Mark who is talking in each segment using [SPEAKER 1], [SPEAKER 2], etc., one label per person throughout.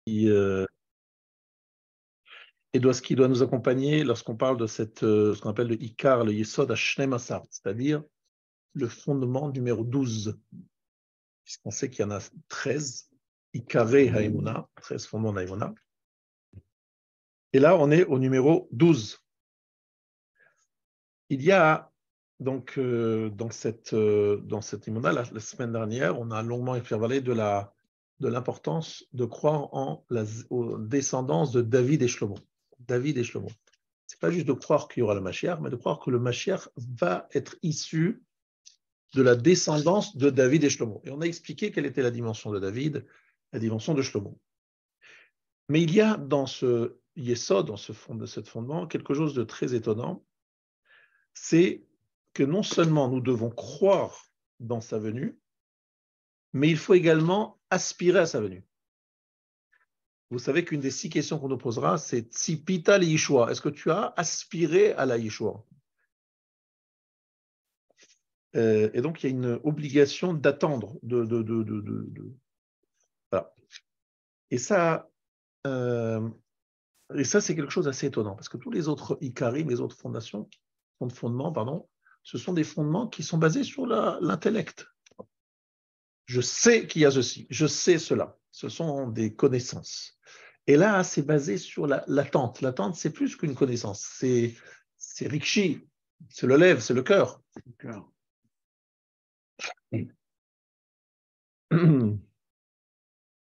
[SPEAKER 1] Ce qui doit nous accompagner lorsqu'on parle de ce qu'on appelle le Ikar, le Yesod Hashnem Asar, c'est-à-dire le fondement numéro 12. Puisqu'on sait qu'il y en a 13, Ikare Haïmouna, 13 fondements d'Haïmouna. Et là, on est au numéro 12. Il y a donc dans cette Haïmouna, la semaine dernière, on a longuement parlé de l'importance de croire aux descendances de David et Shlomo. David et Shlomo. Ce n'est pas juste de croire qu'il y aura le Mashiach, mais de croire que le Mashiach va être issu de la descendance de David et Shlomo. Et on a expliqué quelle était la dimension de David, la dimension de Shlomo. Mais il y a dans ce Yesod, dans ce fondement, quelque chose de très étonnant, c'est que non seulement nous devons croire dans sa venue, mais il faut également aspirer à sa venue. Vous savez qu'une des 6 questions qu'on nous posera, c'est Tzipita li Yeshua. Est-ce que tu as aspiré à la Yeshua? Et donc, il y a une obligation d'attendre. Voilà. Et ça, c'est quelque chose d'assez étonnant, parce que tous les autres Ikarim, les autres fondements, ce sont des fondements qui sont basés sur l'intellect. Je sais qu'il y a ceci, je sais cela. Ce sont des connaissances. Et là, c'est basé sur l'attente. L'attente, c'est plus qu'une connaissance. C'est Rikshi, c'est le lèvre, c'est le cœur.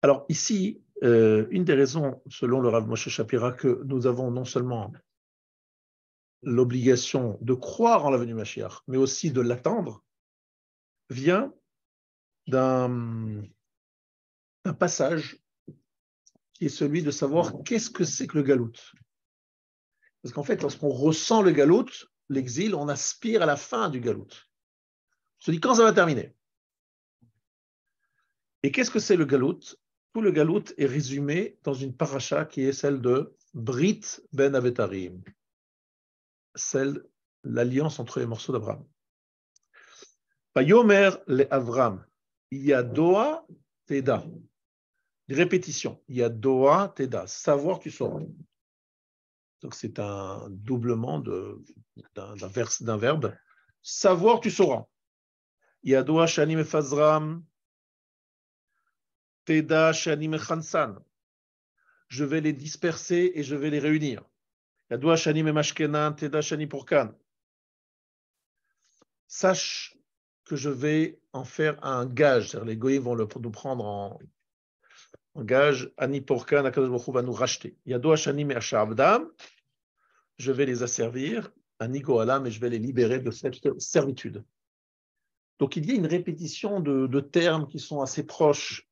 [SPEAKER 1] Alors ici, une des raisons, selon le Rav Moshe Shapira, que nous avons non seulement l'obligation de croire en la venue Mashiach, mais aussi de l'attendre, vient d'un passage qui est celui de savoir qu'est-ce que c'est que le galout. Parce qu'en fait, lorsqu'on ressent le galout, l'exil, on aspire à la fin du galout. On se dit quand ça va terminer. Et qu'est-ce que c'est le galout? Tout le galout est résumé dans une paracha qui est celle de Brit ben Avetarim, l'alliance entre les morceaux d'Abraham. Vayomer le Avram, Yadoa Teda. Répétition, Yadoa Teda, savoir tu sauras. Donc c'est un doublement d'un verbe. Savoir tu sauras. Yadoa Shani Mefazram, Teda Shani Mechansan. Je vais les disperser et je vais les réunir. Yadoa Shani Memashkenan, Teda Shani Pourkan. Sache que je vais en faire un gage. Les goïs vont nous prendre en gage. Ani Pourkan, Akadosh Baruch Hu va nous racheter. Yadoa Shani Me'ashavdam. Je vais les asservir. Ani Goalam, et je vais les libérer de cette servitude. Donc il y a une répétition de termes qui sont assez proches.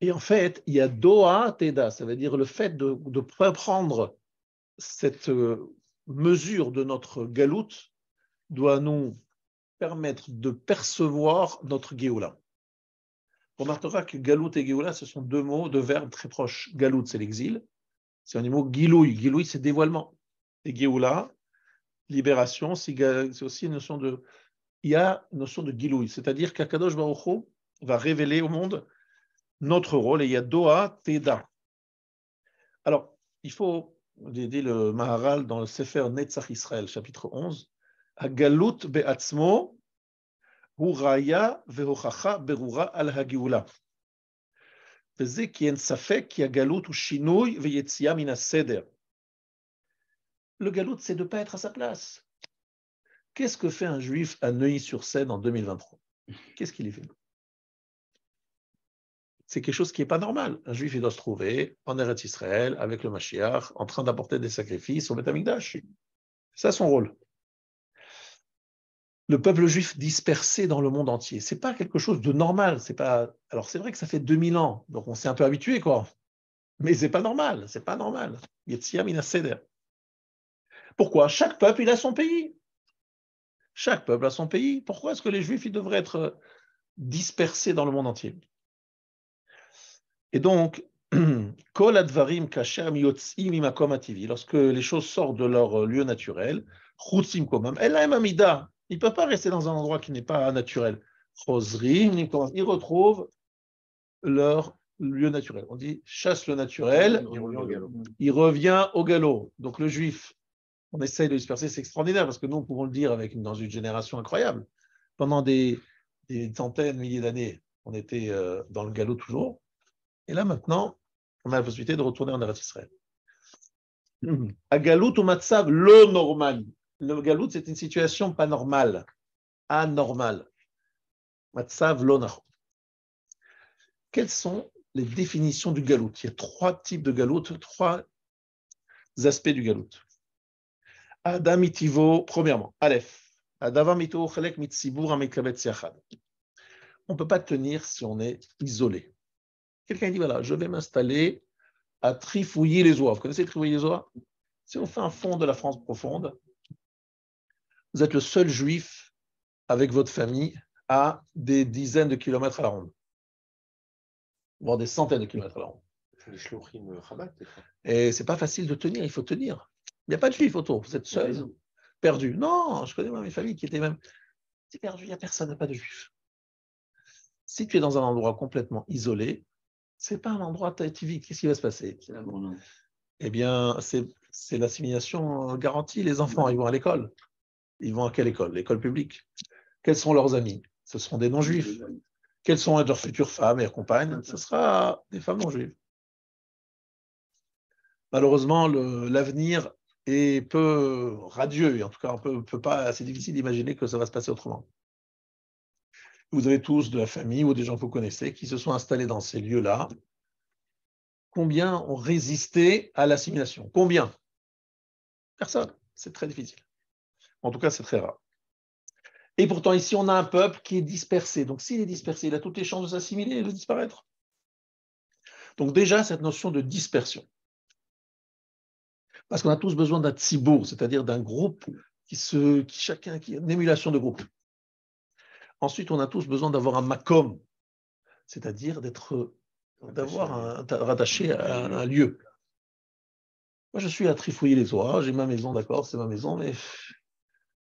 [SPEAKER 1] Et en fait, il y a Doa Teda, ça veut dire le fait de prendre cette mesure de notre galoute doit nous permettre de percevoir notre Géoula. On remarquera que galout et Géoula, ce sont 2 mots, 2 verbes très proches. Galout, c'est l'exil. C'est un mot Gilouï. Gilouï, c'est dévoilement. Et Géoula, libération, c'est aussi une notion de... Il y a une notion de Gilouï, c'est-à-dire qu'Akadosh Baruch Hu va révéler au monde notre rôle, et il y a Doa Teda. Alors, il faut aider le Maharal dans le Sefer Netzach Israël, chapitre 11, Hagalut be'atzmo hu raya ve'hochacha berura al hagioula. וזה כי אין ספק כי הגלות הוא שינוי ויציאה מן הסדר. Le galout, c'est de ne pas être à sa place. Qu'est-ce que fait un juif à Neuilly-sur-Seine en 2023? Qu'est-ce qu'il y fait? C'est quelque chose qui n'est pas normal. Un juif, il doit se trouver en Eretz Israël, avec le Mashiach, en train d'apporter des sacrifices au Beth Amikdash. C'est ça son rôle. Le peuple juif dispersé dans le monde entier, c'est pas quelque chose de normal. C'est pas... Alors c'est vrai que ça fait 2000 ans, donc on s'est un peu habitué, quoi. Mais c'est pas normal, c'est pas normal. Yetzia mina seder. Pourquoi? Chaque peuple, il a son pays. Chaque peuple a son pays. Pourquoi est-ce que les juifs, ils devraient être dispersés dans le monde entier? Et donc, Kol advarim kashem yotzim imakom ativi, lorsque les choses sortent de leur lieu naturel, chutzim komam, elaim amida, ils ne peuvent pas rester dans un endroit qui n'est pas naturel. Chosrim, ils retrouvent leur le lieu naturel. On dit chasse le naturel, il revient au galop. Donc le juif, on essaye de disperser, c'est extraordinaire parce que nous, pouvons le dire dans une génération incroyable. Pendant des centaines, milliers d'années, on était dans le galop toujours. Et là, maintenant, on a la possibilité de retourner en Eretz Israël. À galout ou matzav, lo normal. Le galout, c'est une situation pas normale, anormale. Matzav, lo nachon. Quelles sont les définitions du galout? Il y a 3 types de galout, 3 aspects du galout. Adam itivo, premièrement, Aleph. Adavam ito chalek mitzibur amikabet siachad. On ne peut pas tenir si on est isolé. Quelqu'un dit, voilà, je vais m'installer à Trifouilly-les-Oies. Vous connaissez Trifouilly-les-Oies? Si on fait un fond de la France profonde, vous êtes le seul juif avec votre famille à des dizaines de kilomètres à la ronde, voire des centaines de kilomètres à la ronde. Et c'est pas facile de tenir, il faut tenir. Il n'y a pas de juif autour, vous êtes seul, perdu. Non, je connais mes familles qui étaient même perdues, il n'y a personne, il n'y a pas de juif. Si tu es dans un endroit complètement isolé, ce n'est pas un endroit typique. Qu'est-ce qui va se passer? Eh bien, c'est l'assimilation garantie. Les enfants, ils vont à l'école. Ils vont à quelle école? L'école publique. Quels sont leurs amis? Ce seront des non-juifs. Quelles sont leurs futures femmes et leurs compagnes? Ce sera des femmes non-juives. Malheureusement, l'avenir est peu radieux. Et en tout cas, peut pas, c'est difficile d'imaginer que ça va se passer autrement. Vous avez tous de la famille ou des gens que vous connaissez qui se sont installés dans ces lieux-là. Combien ont résisté à l'assimilation? Combien? Personne. C'est très difficile. En tout cas, c'est très rare. Et pourtant, ici, on a un peuple qui est dispersé. Donc, s'il est dispersé, il a toutes les chances de s'assimiler et de disparaître. Donc, déjà, cette notion de dispersion. Parce qu'on a tous besoin d'un tzibour, c'est-à-dire d'un groupe qui est une émulation de groupe. Ensuite, on a tous besoin d'avoir un makom, c'est-à-dire d'avoir rattaché à un lieu. Moi, je suis à Trifouilly-les-Oies, j'ai ma maison, d'accord, c'est ma maison, mais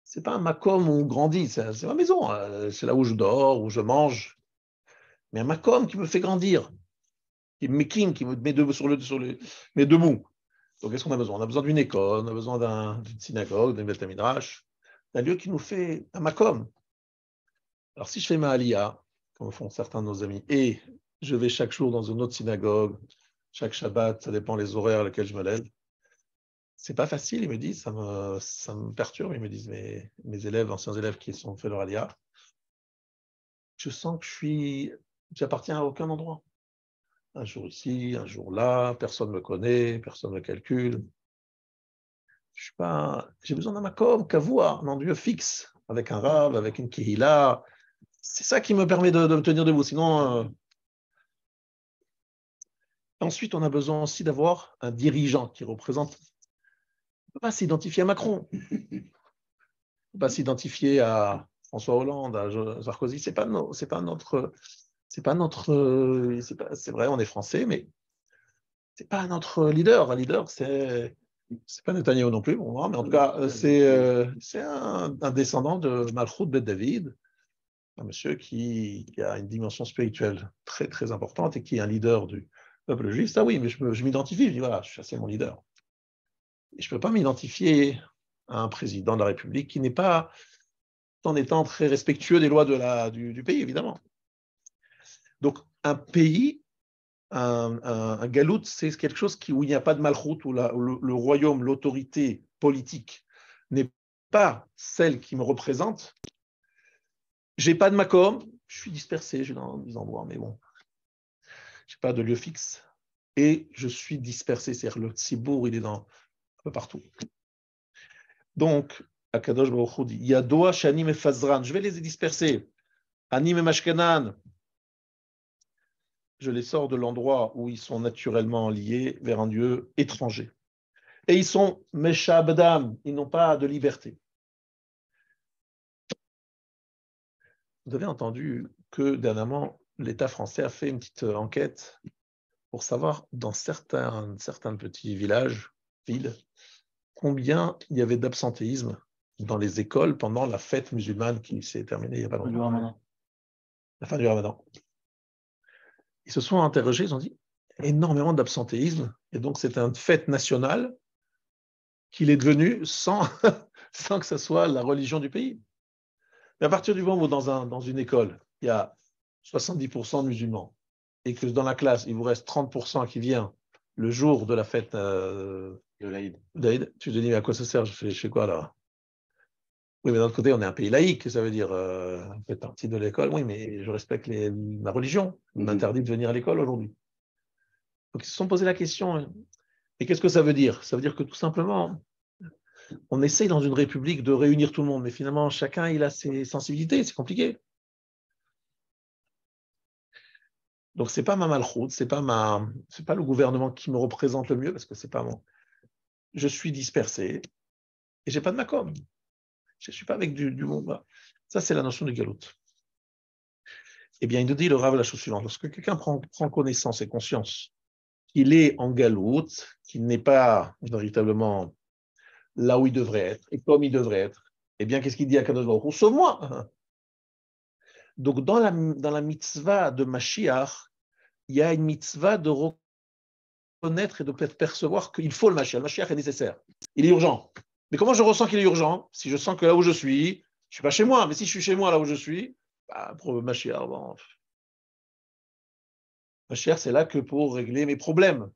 [SPEAKER 1] c'est pas un makom où on grandit, c'est ma maison, c'est là où je dors, où je mange. Mais un makom qui me fait grandir, qui me met debout met debout. Donc, qu'est-ce qu'on a besoin? On a besoin d'une école, on a besoin d'une synagogue, d'un Beth Midrash, d'un lieu qui nous fait un makom. Alors, si je fais ma aliyah, comme font certains de nos amis, et je vais chaque jour dans une autre synagogue, chaque Shabbat, ça dépend les horaires à lesquels je me lève, c'est pas facile, ils me disent, ça me perturbe, ils me disent, mes élèves, anciens élèves qui ont fait leur aliyah, je sens que j'appartiens à aucun endroit. Un jour ici, un jour là, personne ne me connaît, personne ne me calcule. J'ai besoin d'un makom, kavua, un endroit fixe, avec un rave, avec une kehila. C'est ça qui me permet de me tenir debout. Sinon, ensuite, on a besoin aussi d'avoir un dirigeant qui représente. On ne peut pas s'identifier à Macron. On ne peut pas s'identifier à François Hollande, à Sarkozy. C'est pas notre. C'est vrai, on est français, mais c'est pas notre leader. Un leader, c'est pas Netanyahu non plus, bon, mais en tout cas, c'est un descendant de Malchut Ben David, un monsieur qui a une dimension spirituelle très, très importante et qui est un leader du peuple juif. Ça oui, mais je m'identifie, je dis voilà, c'est mon leader. Et je ne peux pas m'identifier à un président de la République qui n'est pas en étant très respectueux des lois du pays, évidemment. Donc, un pays, un galout, c'est quelque chose où il n'y a pas de malchoute, où le royaume, l'autorité politique n'est pas celle qui me représente. Je n'ai pas de makom, je suis dispersé, je suis dans des endroits, mais bon, je n'ai pas de lieu fixe. Et je suis dispersé, c'est-à-dire le tzibour, il est un peu partout. Donc, Akadosh Baruch Hu dit, Yadoa Shanim et Fazran, je vais les disperser. Anim et Mashkenan, je les sors de l'endroit où ils sont naturellement liés vers un dieu étranger. Et ils sont Meshabdam, ils n'ont pas de liberté. Vous avez entendu que dernièrement, l'État français a fait une petite enquête pour savoir dans certains petits villages, villes, combien il y avait d'absentéisme dans les écoles pendant la fête musulmane qui s'est terminée il n'y a pas longtemps. La fin du Ramadan. Ils se sont interrogés, ils ont dit, énormément d'absentéisme. Et donc, c'est une fête nationale qu'il est devenu sans, sans que ce soit la religion du pays. Mais à partir du moment où dans une école, il y a 70% de musulmans et que dans la classe, il vous reste 30% qui vient le jour de la fête de l'Aïd, tu te dis, mais à quoi ça sert? Je fais quoi là? Oui, mais d'un autre côté, on est un pays laïque, ça veut dire, on fait partie de l'école. Oui, mais je respecte ma religion. On m'interdit de venir à l'école aujourd'hui. Donc, ils se sont posé la question. Et qu'est-ce que ça veut dire? Ça veut dire que tout simplement, on essaye dans une république de réunir tout le monde, mais finalement, chacun, il a ses sensibilités, c'est compliqué. Donc, c'est pas ma malchoute, c'est pas le gouvernement qui me représente le mieux, parce que c'est pas mon. Je suis dispersé et j'ai pas de macom. Je suis pas avec du monde. Ça, c'est la notion de galoute. Eh bien, il nous dit le Rav la chose suivante. Lorsque quelqu'un prend connaissance et conscience qu'il est en galoute, qu'il n'est pas véritablement là où il devrait être et comme il devrait être, eh bien, qu'est-ce qu'il dit à Kadosh Baruch Hu? Sauve-moi. Donc, dans la mitzvah de Mashiach, il y a une mitzvah de reconnaître et de percevoir qu'il faut le Mashiach. Le Mashiach est nécessaire. Il est urgent. Mais comment je ressens qu'il est urgent? Si je sens que là où je suis pas chez moi. Mais si je suis chez moi, là où je suis, pour le Mashiach, bon. Mashiach, c'est là que pour régler mes problèmes.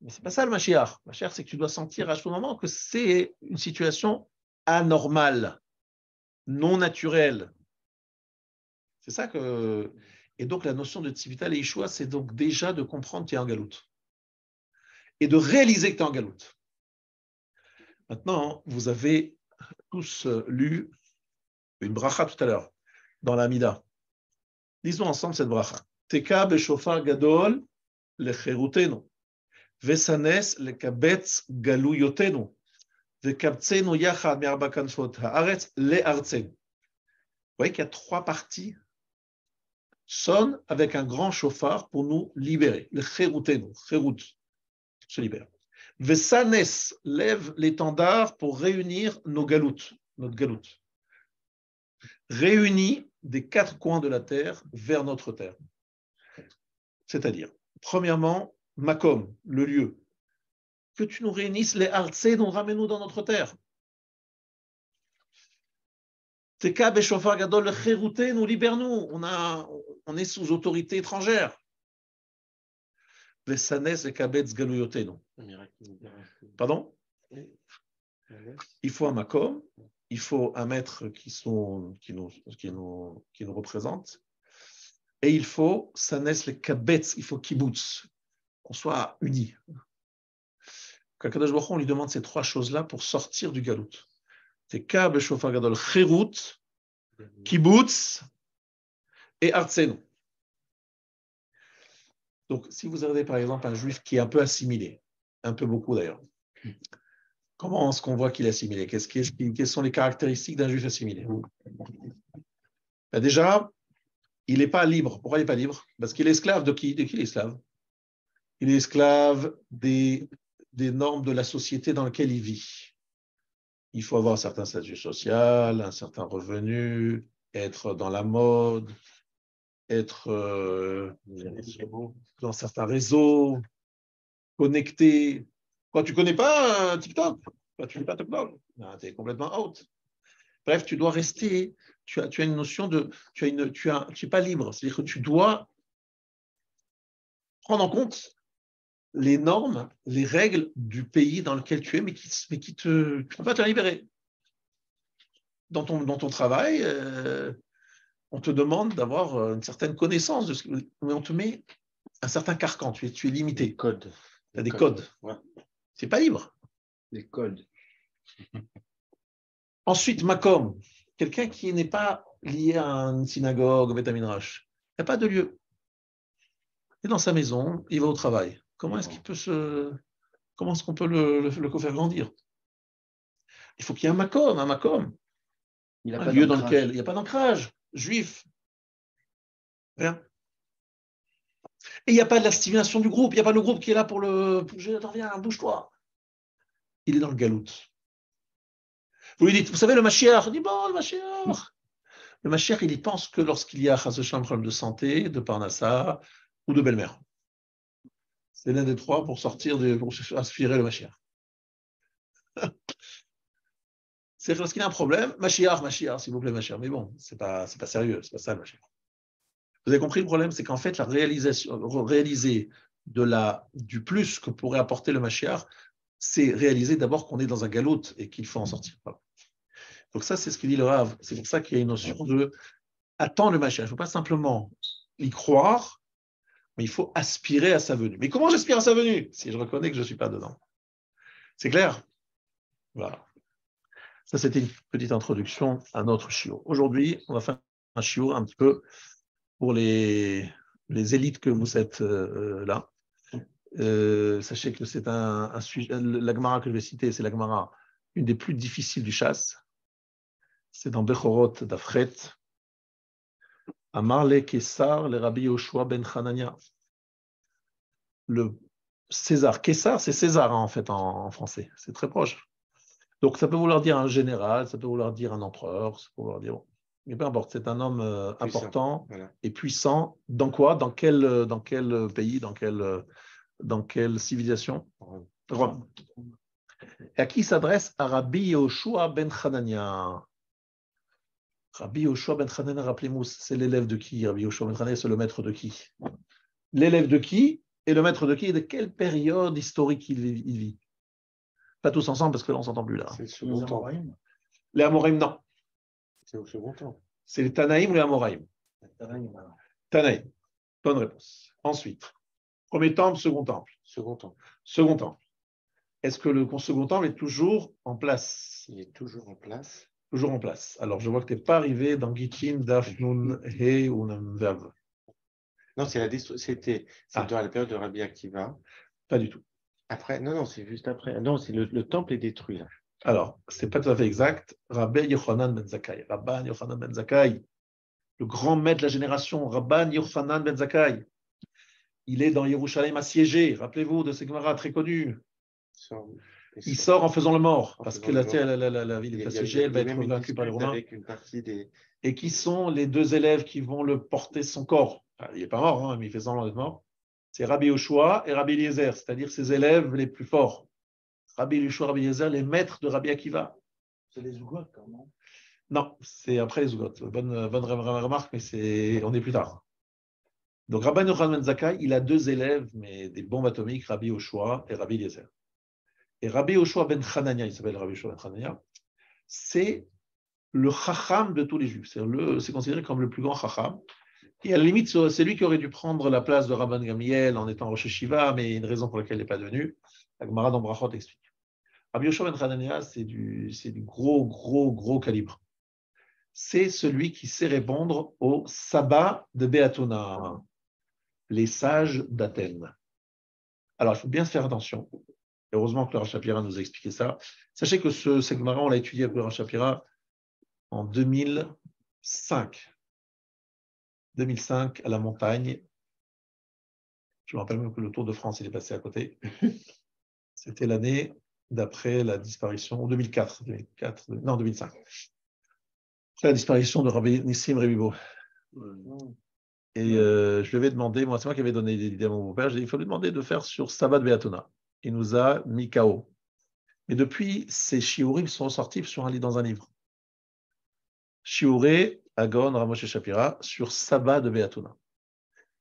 [SPEAKER 1] Mais c'est pas ça le Mashiach. Le Mashiach, c'est que tu dois sentir à ce moment que c'est une situation anormale, non naturelle. C'est ça que. Et donc, la notion de Tzivita et Yeshua, c'est donc déjà de comprendre que tu es en galoute. Et de réaliser que tu es en galoute. Maintenant, vous avez tous lu une bracha tout à l'heure, dans la Mida. Lisons ensemble cette bracha. Teka beshofar gadol lecherutenu, vesanes lekabetz galuyotenu, vekabtzenu yachad me'arba kanfot haaretz le'artzenu. Vous voyez qu'il y a 3 parties. Sonne avec un grand chauffard pour nous libérer. Le cherutenu, cherut, se libère. Vesanes lève l'étendard pour réunir nos galoutes, notre galoute. Réunis des 4 coins de la terre vers notre terre. C'est-à-dire, premièrement, Makom, le lieu. Que tu nous réunisses les Artsé, nous ramène-nous dans notre terre. Teka Beshofar Gadol, le Cherouté, nous libère-nous. On est sous autorité étrangère. Vesanes et Kabetz Galouyoté, non. Pardon? Il faut un Makom, il faut un maître qui nous représente. Et il faut Sanes le Kabetz, il faut Kibbutz, qu'on soit unis. Kakadosh Baruch Hu, on lui demande ces 3 choses-là pour sortir du galout. Teka b'shofar gadol, cherut, kibbutz et artsenu. Donc, si vous avez par exemple un juif qui est un peu assimilé, un peu beaucoup d'ailleurs, comment est-ce qu'on voit qu'il est assimilé? Quelles sont les caractéristiques d'un juif assimilé? Déjà, il n'est pas libre. Pourquoi il n'est pas libre? Parce qu'il est esclave de qui? De qui il est esclave? Il est esclave des normes de la société dans laquelle il vit. Il faut avoir un certain statut social, un certain revenu, être dans la mode, être dans certains réseaux, connecté. Quand tu ne connais pas TikTok, quand tu ne connais pas TikTok, tu es complètement out. Bref, tu dois rester, tu as une notion de, tu n'es pas libre, c'est-à-dire que tu dois prendre en compte les normes, les règles du pays dans lequel tu es, mais qui ne peux pas te libérer. Dans ton travail, on te demande d'avoir une certaine connaissance, mais on te met un certain carcan, tu es limité.
[SPEAKER 2] Des codes.
[SPEAKER 1] Tu as des codes.
[SPEAKER 2] Ouais.
[SPEAKER 1] C'est pas libre.
[SPEAKER 2] Des codes.
[SPEAKER 1] Ensuite, Makom, quelqu'un qui n'est pas lié à une synagogue, au Beth Midrash. Il n'y a pas de lieu. Il est dans sa maison, il va au travail. Comment est-ce qu'on peut le faire grandir? Il faut qu'il y ait un Makom, un lieu dans lequel il n'y a pas d'ancrage juif. Rien. Et il n'y a pas de la stimulation du groupe, il n'y a pas le groupe qui est là pour attends, viens, bouge-toi. Il est dans le galout. Vous lui dites, vous savez, le Mashiach, il dit, bon, le Mashiach. Le Mashiach, il y pense que lorsqu'il y a un problème de santé, de parnassa ou de belle-mère. C'est l'un des trois pour pour aspirer le Mashiach. C'est lorsqu'il y a un problème, Mashiach, s'il vous plaît, Mashiach. Mais bon, c'est pas sérieux, c'est pas ça le Mashiach. Vous avez compris le problème, c'est qu'en fait, réaliser du plus que pourrait apporter le Mashiach, c'est réaliser d'abord qu'on est dans un galoute et qu'il faut en sortir. Voilà. Donc ça, c'est ce qu'il dit le Rav. C'est pour ça qu'il y a une notion de attendre le Mashiach. Il ne faut pas simplement y croire, mais il faut aspirer à sa venue. Mais comment j'aspire à sa venue si je reconnais que je ne suis pas dedans? C'est clair? Voilà. Ça, c'était une petite introduction à notre shiur. Aujourd'hui, on va faire un shiur un petit peu pour les élites que vous êtes là. Sachez que c'est un sujet, la Gemara que je vais citer, c'est la Gemara une des plus difficiles du chasse. C'est dans Bechorot d'Afret. Amar le Kessar, le Rabbi Yoshua ben Hanania. Le César, Kessar, c'est César en fait en français, c'est très proche. Donc ça peut vouloir dire un général, ça peut vouloir dire un empereur, ça peut vouloir dire. Mais peu importe, c'est un homme important voilà. Et puissant. Dans quoi? Dans quel pays? Dans quelle civilisation? Rome. Et à qui s'adresse? À Rabbi Yoshua ben Hanania. Rabbi Yoshua ben Hanania, rappelez-moi, c'est l'élève de qui? Rabbi Yoshua ben Hanania, c'est le maître de qui? L'élève de qui? Et le maître de qui? Et de quelle période historique il vit? Pas tous ensemble, parce que là, on ne s'entend plus là.
[SPEAKER 2] C'est le second temps.
[SPEAKER 1] Les Amoraïm, non.
[SPEAKER 2] C'est au second temps.
[SPEAKER 1] C'est les Tanaïm ou les Amoraïm? Tanaïm. Bonne réponse. Ensuite, premier temple, second temple.
[SPEAKER 2] Second temple.
[SPEAKER 1] Second temple. Est-ce que le second temple est toujours en place?
[SPEAKER 2] Il est toujours en place.
[SPEAKER 1] Toujours en place. Alors, je vois que tu n'es pas arrivé dans Gittin, Daf, Nun, He ou Namverv.
[SPEAKER 2] Non, c'était dans la période de Rabbi Akiva.
[SPEAKER 1] Pas du tout.
[SPEAKER 2] Après, non, c'est juste après. Non, c'est le temple est détruit là.
[SPEAKER 1] Alors, ce n'est pas tout à fait exact. Rabbi Yochanan ben Zakkai. Rabban Yochanan ben Zakkai, le grand maître de la génération, Rabban Yochanan ben Zakkai. Il est dans Yerushalayim assiégé. Rappelez-vous de ce Gemara très connu. Il sort en faisant le mort, parce que la ville est assiégée, elle va être vaincue par les Romains.
[SPEAKER 2] Avec une partie des...
[SPEAKER 1] Et qui sont les deux élèves qui vont le porter son corps? Il n'est pas mort, hein, mais il fait semblant d'être mort. C'est Rabbi Yoshua et Rabbi Eliezer, c'est-à-dire ses élèves les plus forts. Rabbi Yoshua et Rabbi Eliezer, les maîtres de Rabbi Akiva.
[SPEAKER 3] C'est les Zougot, quand même.
[SPEAKER 1] Non, c'est après les Zougot. Bonne remarque, mais on est plus tard. Donc Rabban Yochanan ben Zakkai, il a deux élèves, mais des bombes atomiques, Rabbi Yoshua et Rabbi Eliezer. Et Rabbi Yoshua ben Hanania, il s'appelle Rabbi Yoshua ben Hanania, c'est le chacham de tous les juifs. C'est considéré comme le plus grand chacham. Et à la limite, c'est lui qui aurait dû prendre la place de Rabban Gamliel en étant Rosh Hashiva, mais il y a une raison pour laquelle il n'est pas devenu. La Gemara dans Brachot explique. Rabbi Yoshua ben Hanania, c'est du gros calibre. C'est celui qui sait répondre au sabbat de Béatona, les sages d'Athènes. Alors, il faut bien faire attention. Heureusement que le Rav Shapira nous a expliqué ça. Sachez que ce Gemara, on l'a étudié avec le Rav Shapira en 2005. 2005, à la montagne. Je me rappelle même que le Tour de France, il est passé à côté. C'était l'année d'après la disparition, en 2005. Après la disparition de Rabbi Nissim Rebibo. Et je lui avais demandé, c'est moi qui avais donné l'idée à mon beau-père, j'ai dit, il faut lui demander de faire sur Sabbat Beatona. Il nous a mis KO. Mais depuis, ces shiurim sont sortis dans un livre. Shiuré, Agon, Ramoshe Shapira, sur Sabbat de Beatona.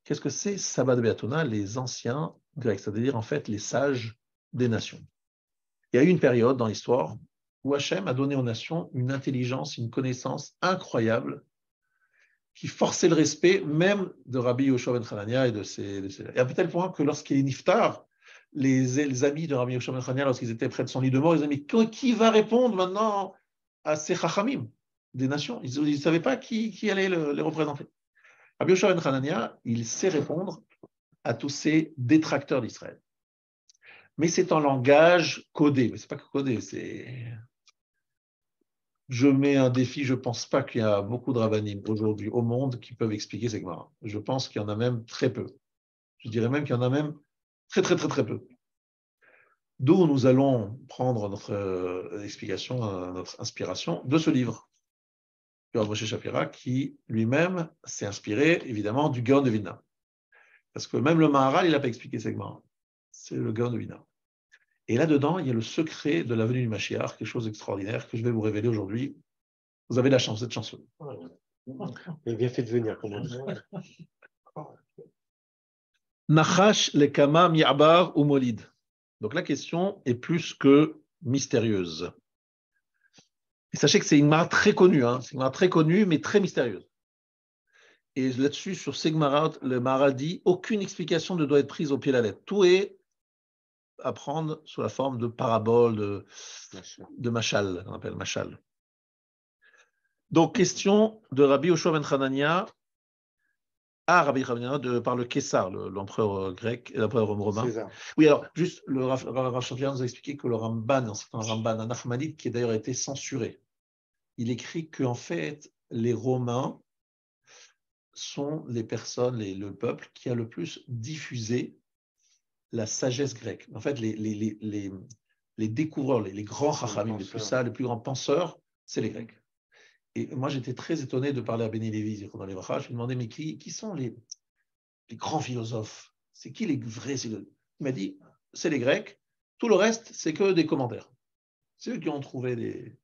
[SPEAKER 1] Qu'est-ce que c'est Sabbat de Beatona? Les anciens Grecs, c'est-à-dire en fait les sages des nations. Il y a eu une période dans l'histoire où Hachem a donné aux nations une intelligence, une connaissance incroyable qui forçait le respect même de Rabbi Yoshua ben Hanania et de ses élèves. Et à tel point que lorsqu'il est niftar, les amis de Rabbi Yoshua ben Hanania, lorsqu'ils étaient près de son lit de mort, ils ont dit, qui va répondre maintenant à ces chachamim des nations? Ils ne savaient pas qui allait les représenter. Rabbi Yoshua ben Hanania, il sait répondre à tous ces détracteurs d'Israël. Mais c'est en langage codé. Mais ce n'est pas que codé, c'est... Je mets un défi, je ne pense pas qu'il y a beaucoup de rabbanim aujourd'hui au monde qui peuvent expliquer ces Gemara. Je pense qu'il y en a même très peu. Je dirais même qu'il y en a même très peu. D'où nous allons prendre notre explication, notre inspiration de ce livre, de Rav Moshe Shapira, qui lui-même s'est inspiré évidemment du Gaon de Vilna. Parce que même le Maharal, il n'a pas expliqué ces Gemara. C'est le Gaon de Vilna. Et là-dedans, il y a le secret de la venue du Mashiach, quelque chose d'extraordinaire que je vais vous révéler aujourd'hui. Vous avez la chance, vous êtes chanceux.
[SPEAKER 2] Il a bien fait de venir, comme on dit.
[SPEAKER 1] Nachash lekama mi'abar ou molid. Donc la question est plus que mystérieuse. Et sachez que c'est une mara très connue, c'est une mara très connue, mais très mystérieuse. Et là-dessus, sur Segmarat, le Maharal dit aucune explication ne doit être prise au pied de la lettre. Tout est à prendre sous la forme de parabole, de machal, on appelle machal. Donc, question de Rabbi Yoshua ben Hanania à Rabbi Hanania par le Kessar, l'empereur grec, l'empereur romain.
[SPEAKER 2] César.
[SPEAKER 1] Oui, alors, juste, le Rav Shapira nous a expliqué que le Ramban, c'est un Ramban, un Nachmanide qui a d'ailleurs été censuré. Il écrit qu'en fait, les Romains sont les personnes, le peuple qui a le plus diffusé la sagesse grecque. En fait, les découvreurs, les grands chachamim, les plus sages, les plus grands penseurs, c'est les Grecs. Et moi, j'étais très étonné de parler à Béni Lévy dans les Vrachas. Je lui demandais, mais qui sont les grands philosophes? C'est qui les vrais philosophes? Il m'a dit, c'est les Grecs. Tout le reste, c'est que des commentaires. C'est eux qui ont trouvé des...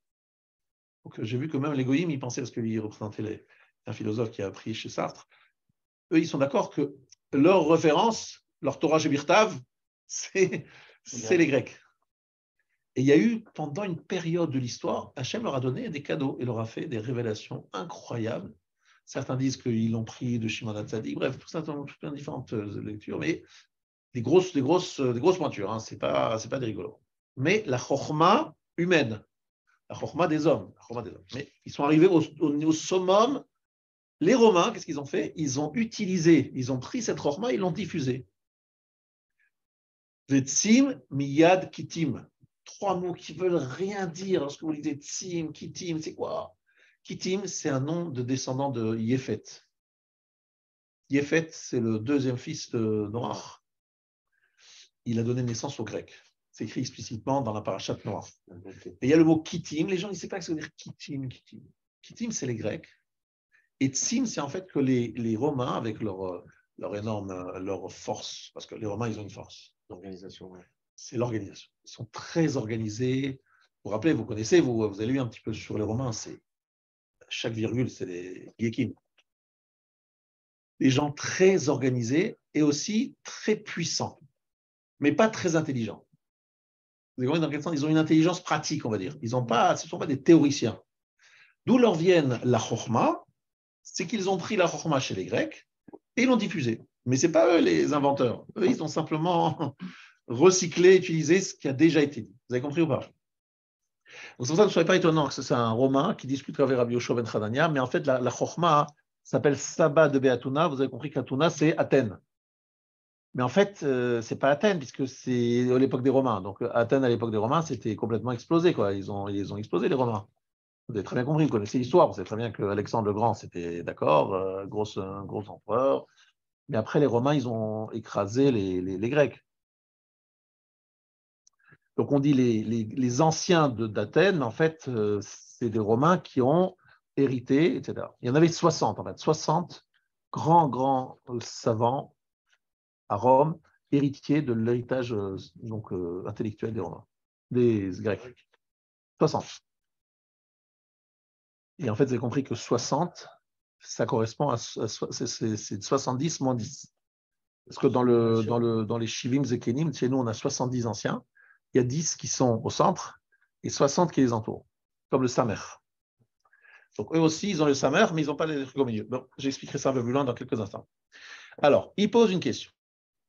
[SPEAKER 1] Donc, j'ai vu que même les goïms, ils pensaient, parce qu'ils représentaient un philosophe qui a appris chez Sartre, eux, ils sont d'accord que leur référence, leur Torah Shebirtav, c'est les Grecs. Et il y a eu, pendant une période de l'histoire, Hachem leur a donné des cadeaux et leur a fait des révélations incroyables. Certains disent qu'ils l'ont pris de Shimon HaTzadik, bref, tout ça, dans plein de différentes lectures, mais des grosses pointures, c'est pas des rigolos. Mais la chokhma humaine, la chokhma des hommes, mais ils sont arrivés au summum. Les Romains, qu'est-ce qu'ils ont fait? Ils ont pris cette chokhma, ils l'ont diffusée. Tsim, miyad, kitim. 3 mots qui veulent rien dire. Lorsque vous lisez Tsim, kitim, c'est quoi? Kitim, c'est un nom de descendant de Yefet. Yefet, c'est le deuxième fils de Noach. Il a donné naissance aux Grecs. C'est écrit explicitement dans la parashat Noach. Et il y a le mot kitim. Les gens ne savent pas ce que ça veut dire kitim. Kitim, c'est les Grecs. Et Tsim, c'est en fait que les Romains, avec leur force, parce que les Romains, ils ont une force.
[SPEAKER 2] L'organisation, ouais.
[SPEAKER 1] C'est l'organisation. Ils sont très organisés. Vous vous rappelez, vous connaissez, vous avez lu un petit peu sur les Romains, chaque virgule, c'est des yekim. Des gens très organisés et aussi très puissants, mais pas très intelligents. Vous avez compris dans quel sens? Ils ont une intelligence pratique, on va dire. Ce ne sont pas des théoriciens. D'où leur viennent la chokhma, c'est qu'ils ont pris la chokhma chez les Grecs et ils l'ont diffusée. Mais ce n'est pas eux les inventeurs. Eux, ils ont simplement recycler, utiliser ce qui a déjà été dit. Vous avez compris ou pas? Donc, c'est pour ça que ne soyez pas étonnant que c'est un Romain qui discute avec Rabbi Yoshua ben Hanania, mais en fait, la chokhma s'appelle Saba de Beatuna. Vous avez compris qu'Atuna, c'est Athènes. Mais en fait, ce n'est pas Athènes, puisque c'est à l'époque des Romains. Donc, Athènes, à l'époque des Romains, c'était complètement explosé, quoi. Ils ont explosé, les Romains. Vous avez très bien compris, vous connaissez l'histoire. Vous savez très bien qu'Alexandre le Grand, c'était d'accord, un gros empereur. Mais après, les Romains, ils ont écrasé les Grecs. Donc on dit les anciens d'Athènes, mais en fait, c'est des Romains qui ont hérité, etc. Il y en avait 60, en fait, 60 grands savants à Rome, héritiers de l'héritage intellectuel des Romains, des Grecs. 60. Et en fait, vous avez compris que 60, ça correspond à c'est 70 moins 10. Parce que dans les Shivim Zekenim, chez nous, on a 70 anciens. Il y a 10 qui sont au centre et 60 qui les entourent, comme le Samer. Donc eux aussi, ils ont le Samer, mais ils n'ont pas les trucs au milieu. Bon, j'expliquerai ça un peu plus loin dans quelques instants. Alors, il pose une question.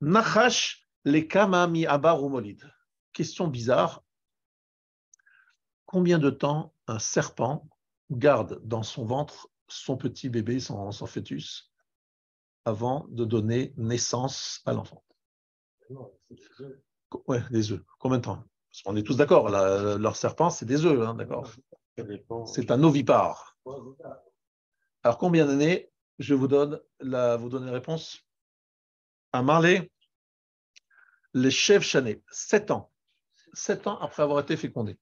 [SPEAKER 1] Nachash lekama mi abar ou molid. Question bizarre. Combien de temps un serpent garde dans son ventre son petit bébé, son fœtus, avant de donner naissance à l'enfant? Ouais, des œufs. Combien de temps? Parce qu'on est tous d'accord, leur serpent, c'est des œufs, hein, d'accord? C'est un ovipare. Alors, combien d'années? Je vous donne la réponse. À Marley, les chefs chanés, 7 ans. 7 ans après avoir été fécondé.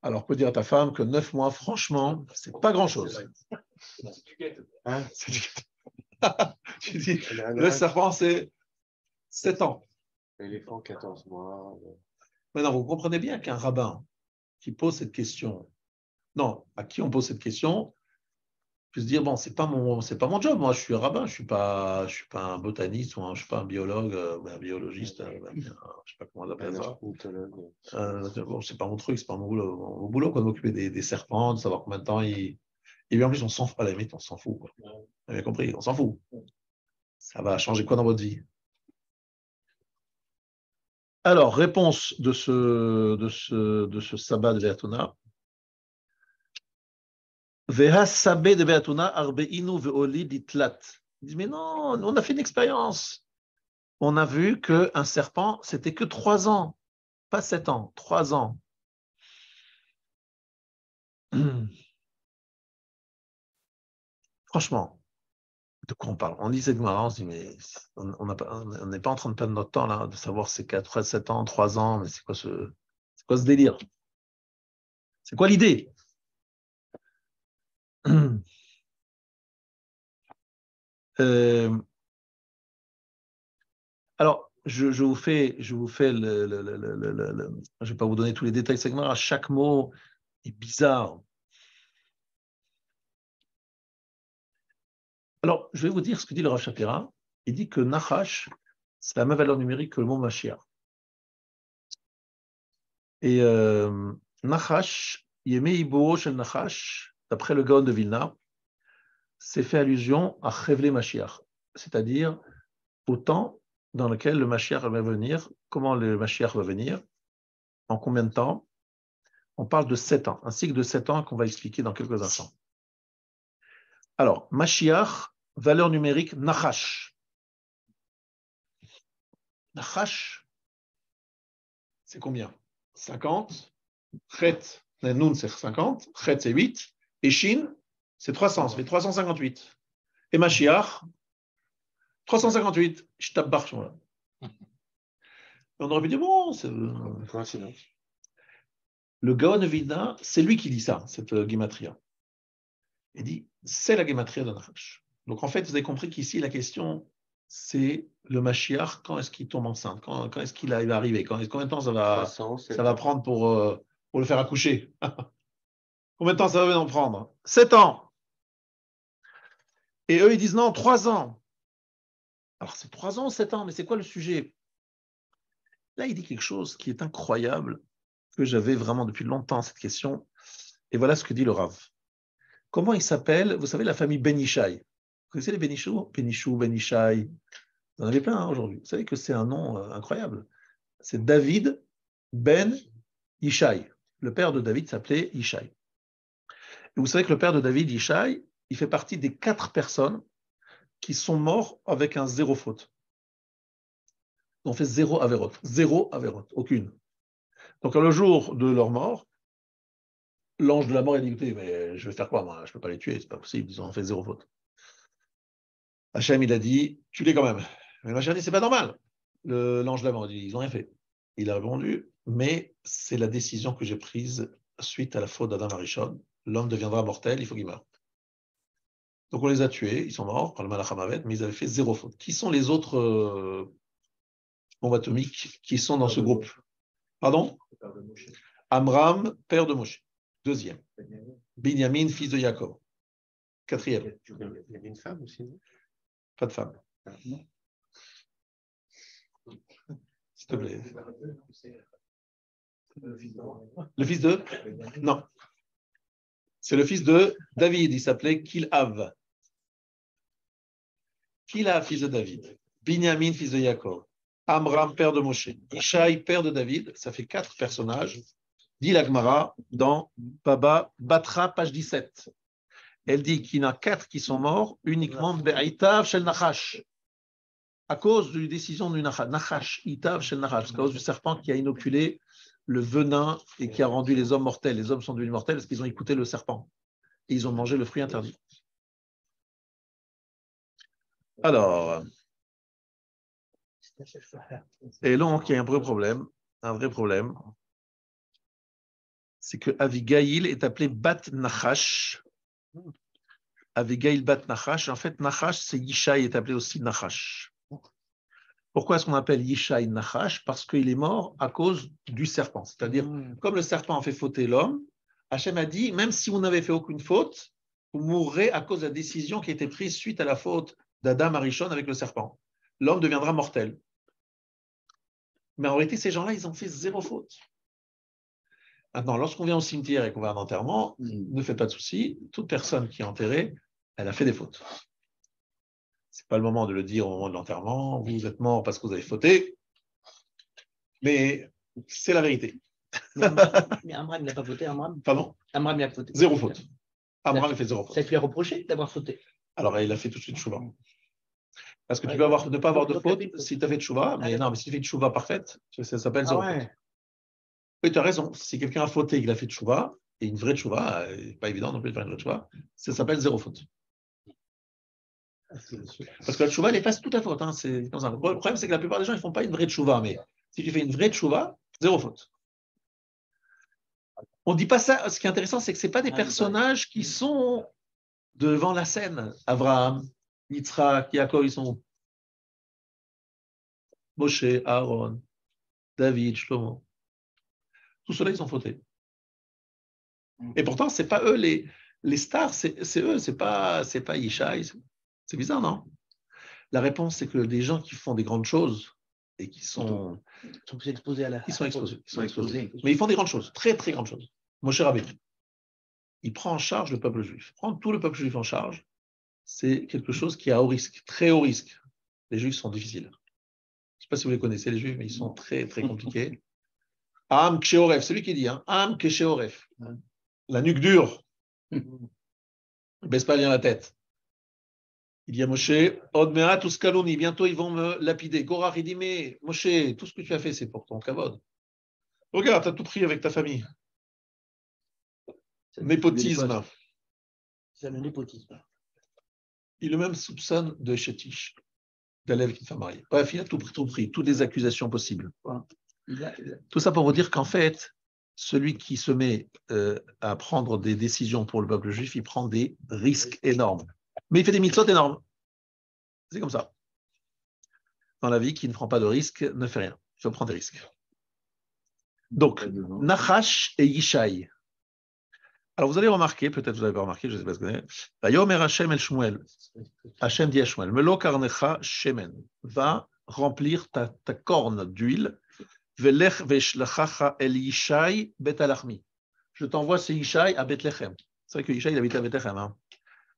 [SPEAKER 1] Alors, on peut dire à ta femme que 9 mois, franchement, c'est pas grand-chose. Hein? Tu dis, le serpent, c'est 7 ans.
[SPEAKER 2] L'éléphant, 14 mois.
[SPEAKER 1] Maintenant, vous comprenez bien qu'un rabbin qui pose cette question, non, à qui on pose cette question, peut se dire, bon, c'est pas mon job, moi je suis un rabbin, je suis pas un botaniste, ou je suis pas un biologue, un biologiste, je sais pas comment on appelle ça. Bon, c'est pas mon truc, c'est pas mon boulot. Mon boulot, quoi, de m'occuper des serpents, de savoir combien de temps ils. Et bien en plus, on s'en fout, à la limite, on s'en fout. Quoi. Vous avez compris, on s'en fout. Ça va changer quoi dans votre vie? Alors, réponse de ce sabbat de Beatuna. Veha sabé de Beatuna arbeinu veoli ditlat. Ils disent, mais non, on a fait une expérience. On a vu qu'un serpent, c'était que 3 ans, pas 7 ans, 3 ans. Franchement, de quoi on parle? On lit cette Gemara, on se dit, mais on n'est pas en train de perdre notre temps là, de savoir si c'est 4, 7 ans, 3 ans, mais c'est quoi ce délire? C'est quoi l'idée? Alors, je vous fais je vais pas vous donner tous les détails de cette Gemara, chaque mot est bizarre. Alors, je vais vous dire ce que dit le Rav Shapira. Il dit que Nachash, c'est la même valeur numérique que le mot Mashiach. Et Nachash, Yemei Ibo Shel Nachash, d'après le Gaon de Vilna, c'est fait allusion à Chevle Mashiach, c'est-à-dire au temps dans lequel le Mashiach va venir. Comment le Mashiach va venir? En combien de temps? On parle de 7 ans, un cycle de 7 ans qu'on va expliquer dans quelques instants. Alors, Mashiach, valeur numérique Nachash. Nachash, c'est combien? 50. Chet, Noun, c'est 50. Chet, c'est 8. Et Shin, c'est 300. Ça fait 358. Et Mashiach, 358. Je tape barre. On aurait pu dire, bon, c'est.
[SPEAKER 2] Coïncidence.
[SPEAKER 1] Le Gaon de Vilna, c'est lui qui dit ça, cette gématria. Il dit, c'est la gématria de Nachash. Donc en fait, vous avez compris qu'ici, la question, c'est le Mashiach, quand est-ce qu'il tombe enceinte? Quand est-ce qu'il va arriver? Combien de temps ça va prendre pour le faire accoucher? Combien de temps ça va en prendre? 7 ans. Et eux, ils disent non, 3 ans. Alors c'est 3 ans ou 7 ans, mais c'est quoi le sujet? Là, il dit quelque chose qui est incroyable, que j'avais vraiment depuis longtemps, cette question. Et voilà ce que dit le Rav. Comment il s'appelle? Vous savez, la famille Ben Ishai. Vous connaissez les Ben Ishou? Ben Ishou, Ben Ishai. Vous en avez plein hein, aujourd'hui. Vous savez que c'est un nom incroyable. C'est David Ben Ishai. Le père de David s'appelait Ishai. Et vous savez que le père de David, Ishai, il fait partie des 4 personnes qui sont morts avec un 0 faute. On fait 0 avérote. 0 avérote, aucune. Donc, le jour de leur mort, l'ange de la mort a dit, écoutez, mais je vais faire quoi, moi? Je ne peux pas les tuer, c'est pas possible, ils ont fait 0 faute. Hachem, il a dit, tue-les quand même. Mais Hachem a dit, c'est pas normal. L'ange de la mort a dit, ils ont rien fait. Il a répondu, mais c'est la décision que j'ai prise suite à la faute d'Adam Arishon. L'homme deviendra mortel, il faut qu'il meure. Donc on les a tués, ils sont morts par le Malach HaMavet, mais ils avaient fait 0 faute. Qui sont les autres bombes atomiques qui sont dans ce groupe? Pardon? Amram, père de Moshe. 2e. Binyamin, fils de Jacob. 4e.
[SPEAKER 2] Il y avait une femme aussi, non?
[SPEAKER 1] Pas de femme.
[SPEAKER 2] Non.
[SPEAKER 1] S'il te plaît. Le fils de? Non. C'est le fils de David. Il s'appelait Kilhav. Kilhav, fils de David. Binyamin, fils de Jacob. Amram, père de Moshe. Ishaï, père de David. Ça fait 4 personnages. Dit la Gemara dans Baba Batra, page 17. Elle dit qu'il y en a 4 qui sont morts uniquement Be'itav Shel Nachash. À cause d'une décision du Nachash, Itav Shel Nachash, à cause du serpent qui a inoculé le venin et qui a rendu les hommes mortels. Les hommes sont devenus mortels parce qu'ils ont écouté le serpent. Et ils ont mangé le fruit interdit. Alors, et donc il y a un vrai problème, c'est que Avigail est appelée Bat Nachash. Avigail Bat Nachash. En fait, Nachash, c'est Yishai est appelé aussi Nachash. Pourquoi est-ce qu'on appelle Yishai Nachash? Parce qu'il est mort à cause du serpent. C'est-à-dire, comme le serpent a fait fauter l'homme, Hachem a dit, même si vous n'avez fait aucune faute, vous mourrez à cause de la décision qui a été prise suite à la faute d'Adam Arishon avec le serpent. L'homme deviendra mortel. Mais en réalité, ces gens-là, ils ont fait zéro faute. Maintenant, lorsqu'on vient au cimetière et qu'on va à un enterrement, ne faites pas de soucis, toute personne qui est enterrée, elle a fait des fautes. Ce n'est pas le moment de le dire au moment de l'enterrement, vous êtes mort parce que vous avez fauté, mais c'est la vérité.
[SPEAKER 3] Mais Amram n'a pas fauté, Amram.
[SPEAKER 1] Pardon?
[SPEAKER 3] Amram a fauté.
[SPEAKER 1] Zéro faute. Amram a fait zéro faute.
[SPEAKER 3] Ça lui a reproché d'avoir fauté.
[SPEAKER 1] Alors, il a fait tout de suite tchouva. Parce que tu peux ne pas avoir de faute si tu as fait tchouva, mais non, mais si tu fais tchouva parfaite, ça s'appelle zéro faute. Oui, tu as raison. Si quelqu'un a fauté et qu'il a fait tchouva, et une vraie tchouva, pas évident non plus de faire une vraie tchouva, ça s'appelle zéro faute. Parce que la tchouva, elle efface toute ta faute. Hein. Le problème, c'est que la plupart des gens, ils ne font pas une vraie tchouva, mais si tu fais une vraie tchouva, zéro faute. On ne dit pas ça. Ce qui est intéressant, c'est que ce n'est pas des personnages qui sont devant la scène. Abraham, Yitzhak, Yaakov, ils sont où? Moshe, Aaron, David, Shlomo. Tous ceux-là, ils ont fauté. Et pourtant, ce n'est pas eux les stars, c'est eux, c'est pas Yishai. C'est bizarre, non? La réponse, c'est que des gens qui font des grandes choses et qui sont
[SPEAKER 3] exposés à la.
[SPEAKER 1] Ils sont exposés. Mais ils font des grandes choses, très très grandes choses. Moshe Rabbeinu, il prend en charge le peuple juif. Prendre tout le peuple juif en charge, c'est quelque chose qui est à haut risque, très haut risque. Les juifs sont difficiles. Je ne sais pas si vous les connaissez, les juifs, mais ils sont très très compliqués. Am Ksheoref, c'est lui qui dit, hein, Am Ksheoref. La nuque dure. Ne baisse pas bien la tête. Il dit à Moshe, Odmera tous kaloni, bientôt ils vont me lapider. Gorach, il dit, mais Moshe, tout ce que tu as fait, c'est pour ton kavod. Regarde, tu as tout pris avec ta famille. Népotisme.
[SPEAKER 3] C'est le népotisme.
[SPEAKER 1] Il le même soupçonne de Chétiche, d'élève qui ne mariée. Bref, il a tout pris, toutes les accusations possibles. Tout ça pour vous dire qu'en fait, celui qui se met à prendre des décisions pour le peuple juif, il prend des risques énormes. Mais il fait des mitzvot énormes. C'est comme ça. Dans la vie, qui ne prend pas de risques ne fait rien. Il faut prendre des risques. Donc, Nachash et Yishai. Alors, vous allez remarquer, peut-être vous n'avez pas remarqué, je ne sais pas ce que c'est. Vayomer Hashem el Shmuel. Hashem dit à Shmuel, Melo karnecha shemen. Va remplir ta corne d'huile. Velech veshlachacha el Yishai bet alachmi. Je t'envoie ce Yishai à Bethléem. C'est vrai que Yishai, il habite à Bethléem. Hein.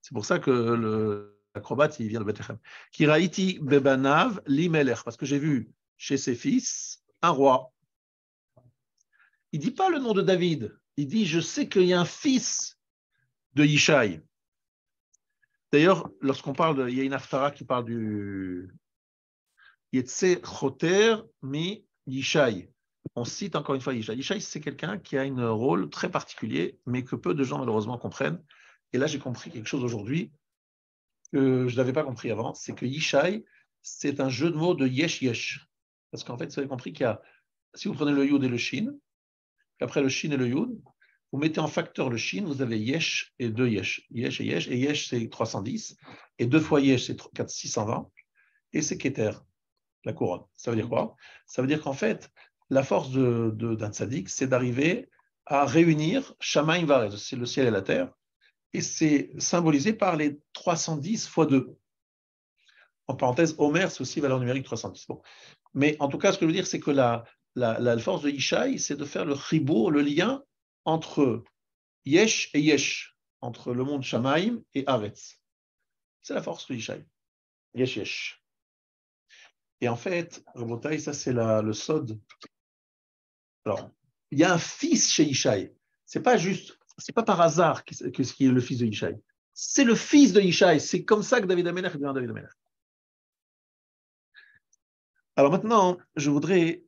[SPEAKER 1] C'est pour ça que l'acrobate, il vient de Bethléem. Kiraiti bebanav limelech. Parce que j'ai vu chez ses fils un roi. Il ne dit pas le nom de David. Il dit, je sais qu'il y a un fils de Yishai. D'ailleurs, lorsqu'on parle, il y a une haftara qui parle du Yetze Choter mi Yishai. On cite encore une fois Yishai. Yishai, c'est quelqu'un qui a un rôle très particulier, mais que peu de gens malheureusement comprennent. Et là, j'ai compris quelque chose aujourd'hui que je n'avais pas compris avant, c'est que Yishai, c'est un jeu de mots de yesh-yesh. Parce qu'en fait, vous avez compris qu'il y a, si vous prenez le yud et le shin, après le shin et le yud, vous mettez en facteur le shin, vous avez yesh et deux yesh. Yesh, et yesh c'est 310, et deux fois yesh c'est 620, et c'est keter, la couronne. Ça veut dire quoi? Ça veut dire qu'en fait, la force d'un tzaddik, c'est d'arriver à réunir Shamaim Varez, c'est le ciel et la terre, et c'est symbolisé par les 310 fois 2. En parenthèse, Homer, c'est aussi valeur numérique 310. Bon. Mais en tout cas, ce que je veux dire, c'est que la force de Yishai, c'est de faire le chibour, le lien entre Yesh et Yesh, entre le monde Shamaim et Aretz. C'est la force de Yishai. Yesh, Yesh. Et en fait, Rabotai, ça c'est le Sod. Alors, il y a un fils chez Yishai. C'est pas par hasard qui est le fils de Yishai. C'est le fils de Yishai. C'est comme ça que David Amelech devient David Amelech. Alors maintenant, je voudrais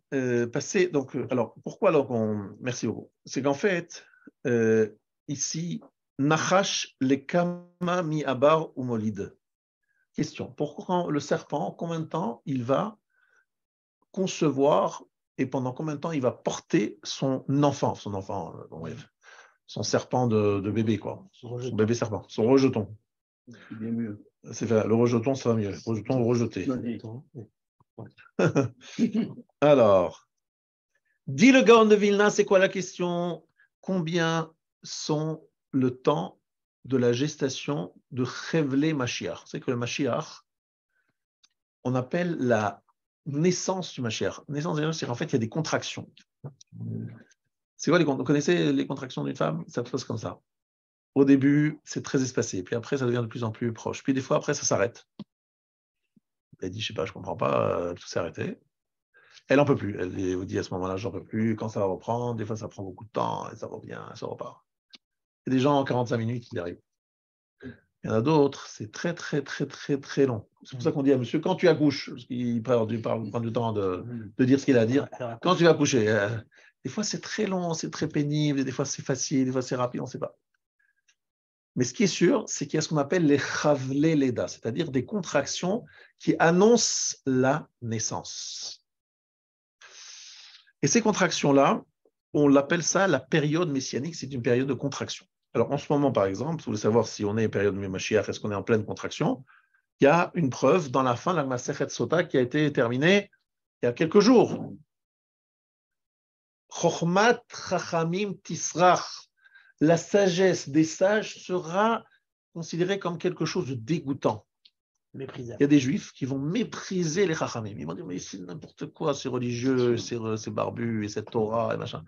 [SPEAKER 1] passer. Donc, alors, pourquoi alors merci beaucoup. C'est qu'en fait, ici, Nachash lekama mi abar ou molid. Question. Pourquoi le serpent, combien de temps il va concevoir et pendant combien de temps il va porter son enfant, son serpent de bébé, quoi. Son bébé serpent, son rejeton.
[SPEAKER 3] Il est mieux.
[SPEAKER 1] C'est vrai, le rejeton, ça va mieux. Rejeton ou rejeté. Alors, dit le Gaon de Vilna, c'est quoi la question? Combien sont le temps de la gestation de Chevlé Mashiach? C'est que le Mashiach, on appelle la naissance du Mashiach. Naissance du Mashiach, c'est qu'en fait, il y a des contractions. C'est quoi vous connaissez les contractions d'une femme? Ça se passe comme ça. Au début, c'est très espacé, puis après, ça devient de plus en plus proche. Puis des fois, après, ça s'arrête. Elle dit, je sais pas, je comprends pas, tout s'est arrêté. Elle n'en peut plus. Elle vous dit à ce moment-là, j'en peux plus. Quand ça va reprendre, des fois, ça prend beaucoup de temps, et ça revient, ça repart. Il y a des gens en 45 minutes qui y arrivent. Il y en a d'autres, c'est très, très, très, très, très long. C'est pour ça qu'on dit à monsieur, quand tu accouches, parce qu'il prend du temps de dire ce qu'il a à dire, quand tu vas accoucher, des fois c'est très long, c'est très pénible, des fois c'est facile, des fois c'est rapide, on ne sait pas. Mais ce qui est sûr, c'est qu'il y a ce qu'on appelle les chavlé leda, c'est-à-dire des contractions qui annoncent la naissance. Et ces contractions-là, on l'appelle ça la période messianique, c'est une période de contraction. Alors, en ce moment, par exemple, si vous voulez savoir si on est en période de Mashiach, est-ce qu'on est en pleine contraction, il y a une preuve dans la fin de la Masechet Sota qui a été terminée il y a quelques jours. Chochmat Chachamim Tisrach, la sagesse des sages sera considérée comme quelque chose de dégoûtant.
[SPEAKER 3] Méprisable.
[SPEAKER 1] Il y a des juifs qui vont mépriser les Chachamim. Ils vont dire, mais c'est n'importe quoi, ces religieux, ces barbus, et cette Torah, et machin.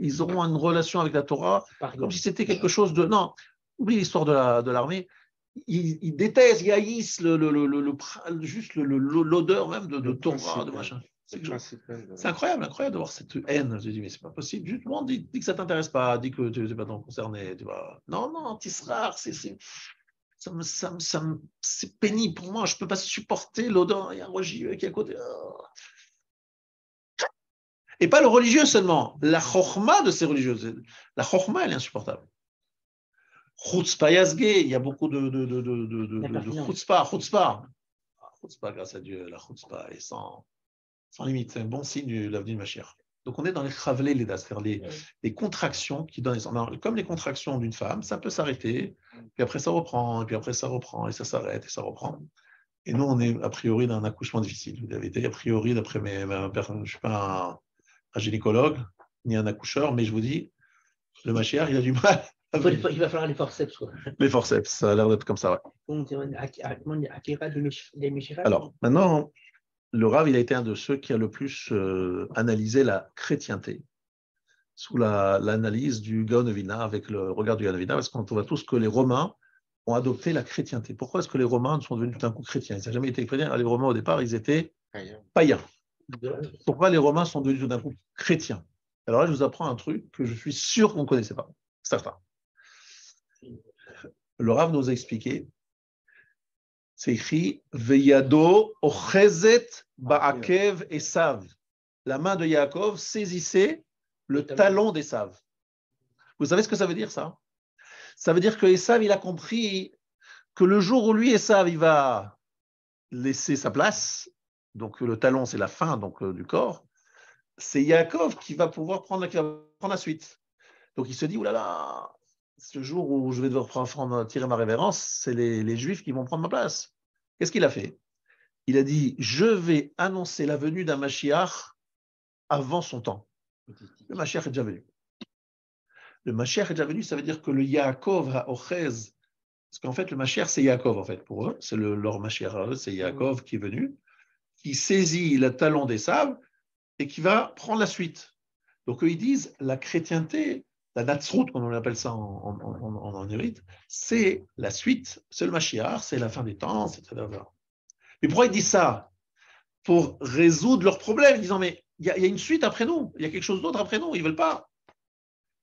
[SPEAKER 1] Ils auront une relation avec la Torah comme si c'était quelque chose de... Non, oublie l'histoire de l'armée. Ils détestent, ils haïssent juste l'odeur même de Torah, de machin. C'est incroyable, incroyable de voir cette haine. Je dis, mais c'est pas possible. Justement, dis que ça ne t'intéresse pas, dis que tu n'es pas concerné. Tu vois. Non, Tisrar, c'est pénible pour moi. Je ne peux pas supporter l'odeur. Il y a un religieux qui est à côté. Et pas le religieux seulement. La chokhma de ces religieux. La chokhma, elle est insupportable. Chutzpah Yazgé, il y a beaucoup de chutzpah. Chutzpah, grâce à Dieu, la chutzpah est sans limite. C'est un bon signe de l'avenir de Mashiach. Donc on est dans les chavlé leda, c'est-à-dire les contractions qui donnent. Comme les contractions d'une femme, ça peut s'arrêter, puis après ça reprend, et puis après ça reprend, et ça s'arrête, et ça reprend. Et nous, on est a priori dans un accouchement difficile. Vous avez été a priori, d'après je ne suis pas un gynécologue, ni un accoucheur, mais je vous dis, le Mashiach, il a du mal.
[SPEAKER 3] Il va falloir les forceps. Quoi.
[SPEAKER 1] Les forceps, ça a l'air d'être comme ça, ouais. Alors, maintenant, le Rav, il a été un de ceux qui a le plus analysé la chrétienté sous l'analyse du Gaon de Vilna, avec le regard du Gaon de Vilna, parce qu'on voit tous que les Romains ont adopté la chrétienté. Pourquoi est-ce que les Romains sont devenus tout un coup chrétiens? Ils n'ont jamais été chrétiens. Les Romains, au départ, ils étaient païens. Pourquoi les Romains sont devenus tout d'un coup chrétiens? Alors là, je vous apprends un truc que je suis sûr qu'on ne connaissait pas. Certain. Le Rav nous a expliqué, c'est écrit Veyado ochezet ba'akev esav. La main de Yaakov saisissait le talon d'Esav. Vous savez ce que ça veut dire, ça? Ça veut dire que Esav, il a compris que le jour où lui, Esav, il va laisser sa place, donc le talon, c'est la fin donc, du corps, c'est Yaakov qui va pouvoir prendre la suite. Donc il se dit, oulala, ce jour où je vais devoir tirer ma révérence, c'est les Juifs qui vont prendre ma place. Qu'est-ce qu'il a fait? Il a dit, je vais annoncer la venue d'un Mashiach avant son temps. Le Mashiach est déjà venu. Le Mashiach est déjà venu, ça veut dire que le Yaakov ha'ochez, parce qu'en fait, le Mashiach, c'est Yaakov, en fait, pour eux. C'est leur Mashiach, c'est Yaakov qui est venu, qui saisit le talon d'Esav et qui va prendre la suite. Donc, eux, ils disent, la chrétienté, la Natsrout, comme on appelle ça en hérite, c'est la suite, c'est le Mashiach, c'est la fin des temps, etc. Mais pourquoi ils disent ça? Pour résoudre leurs problèmes, disant, mais il y a une suite après nous, il y a quelque chose d'autre après nous, ils ne veulent pas.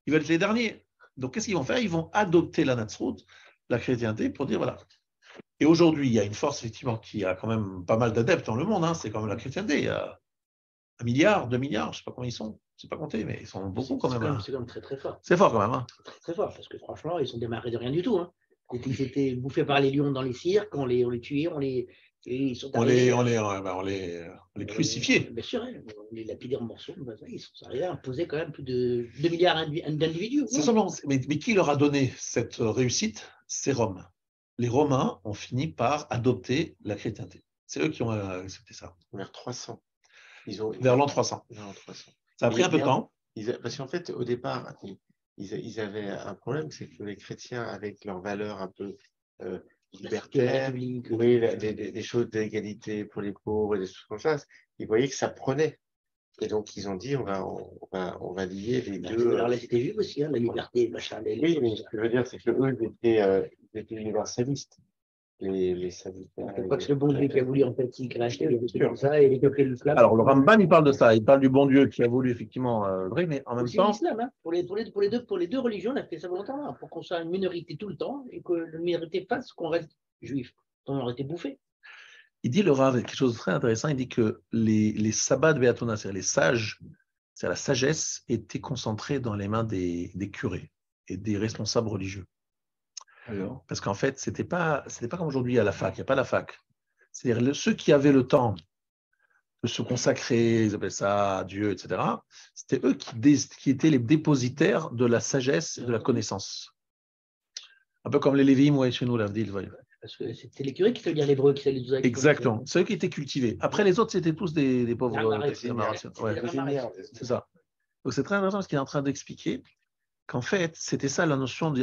[SPEAKER 1] Ils veulent être les derniers. Donc, qu'est-ce qu'ils vont faire? Ils vont adopter la Natsrout, la chrétienté, pour dire, voilà. Et aujourd'hui, il y a une force, effectivement, qui a quand même pas mal d'adeptes dans le monde, hein, c'est quand même la chrétienté. Il y a 1 milliard, 2 milliards, je ne sais pas combien ils sont, je ne sais pas compter, mais ils sont beaucoup quand même.
[SPEAKER 3] C'est quand même très, très fort.
[SPEAKER 1] C'est fort quand même. Hein.
[SPEAKER 3] Très, très fort, parce que franchement, ils sont démarrés de rien du tout. Hein. Ils étaient bouffés par les lions dans les cirques, on les tuait, ils sont arrivés,
[SPEAKER 1] on les crucifiait.
[SPEAKER 3] Bien sûr, on les lapidait en morceaux. Ils sont arrivés à imposer quand même plus de 2 milliards d'individus.
[SPEAKER 1] Mais qui leur a donné cette réussite? C'est Rome. Les Romains ont fini par adopter la chrétienté. C'est eux qui ont accepté ça.
[SPEAKER 2] Vers 300.
[SPEAKER 1] Vers l'an 300.
[SPEAKER 2] Vers l'an 300.
[SPEAKER 1] Ça a pris un peu de temps.
[SPEAKER 2] Parce qu'en fait, au départ, ils avaient un problème, c'est que les chrétiens, avec leurs valeurs un peu libertaires, oui, des choses d'égalité pour les pauvres, des choses comme ça, ils voyaient que ça prenait. Et donc, ils ont dit, on va lier les deux.
[SPEAKER 3] Alors là, c'était juif aussi, hein, la liberté, machin.
[SPEAKER 2] Oui, mais ce que je veux dire, c'est qu'eux, ils étaient universalistes. Les saducéens.
[SPEAKER 3] Je crois que c'est le bon Dieu qui a voulu, en fait, il cracher, il a fait comme ça, et il a pris le flamme.
[SPEAKER 1] Alors, le Rambam, il parle de ça. Il parle du bon Dieu qui a voulu, effectivement, vrai, mais en même
[SPEAKER 3] aussi
[SPEAKER 1] temps.
[SPEAKER 3] l'islam, hein. Pour les deux religions, on a fait ça volontairement, pour qu'on soit une minorité tout le temps, et que la minorité fasse qu'on reste juif. On aurait été bouffé.
[SPEAKER 1] Il dit, le Rav, quelque chose de très intéressant, il dit que les sabbats de Beatona, c'est-à-dire les sages, c'est la sagesse, était concentrée dans les mains des curés et des responsables religieux. Alors, parce qu'en fait, c'était pas comme aujourd'hui à la fac, il n'y a pas la fac. C'est-à-dire ceux qui avaient le temps de se consacrer, ils appellent ça à Dieu, etc., c'était eux qui étaient les dépositaires de la sagesse et de la connaissance. Un peu comme les Lévi'im, ouais, chez nous, l'Avdil, ouais.
[SPEAKER 3] Parce que c'était les curés qui savaient lire l'hébreu, qui savaient les deux.
[SPEAKER 1] Exactement. C'est eux qui étaient cultivés. Après, les autres, c'était tous des pauvres. C'est ça. Donc, c'est très intéressant ce qu'il est en train d'expliquer, qu'en fait, c'était ça la notion de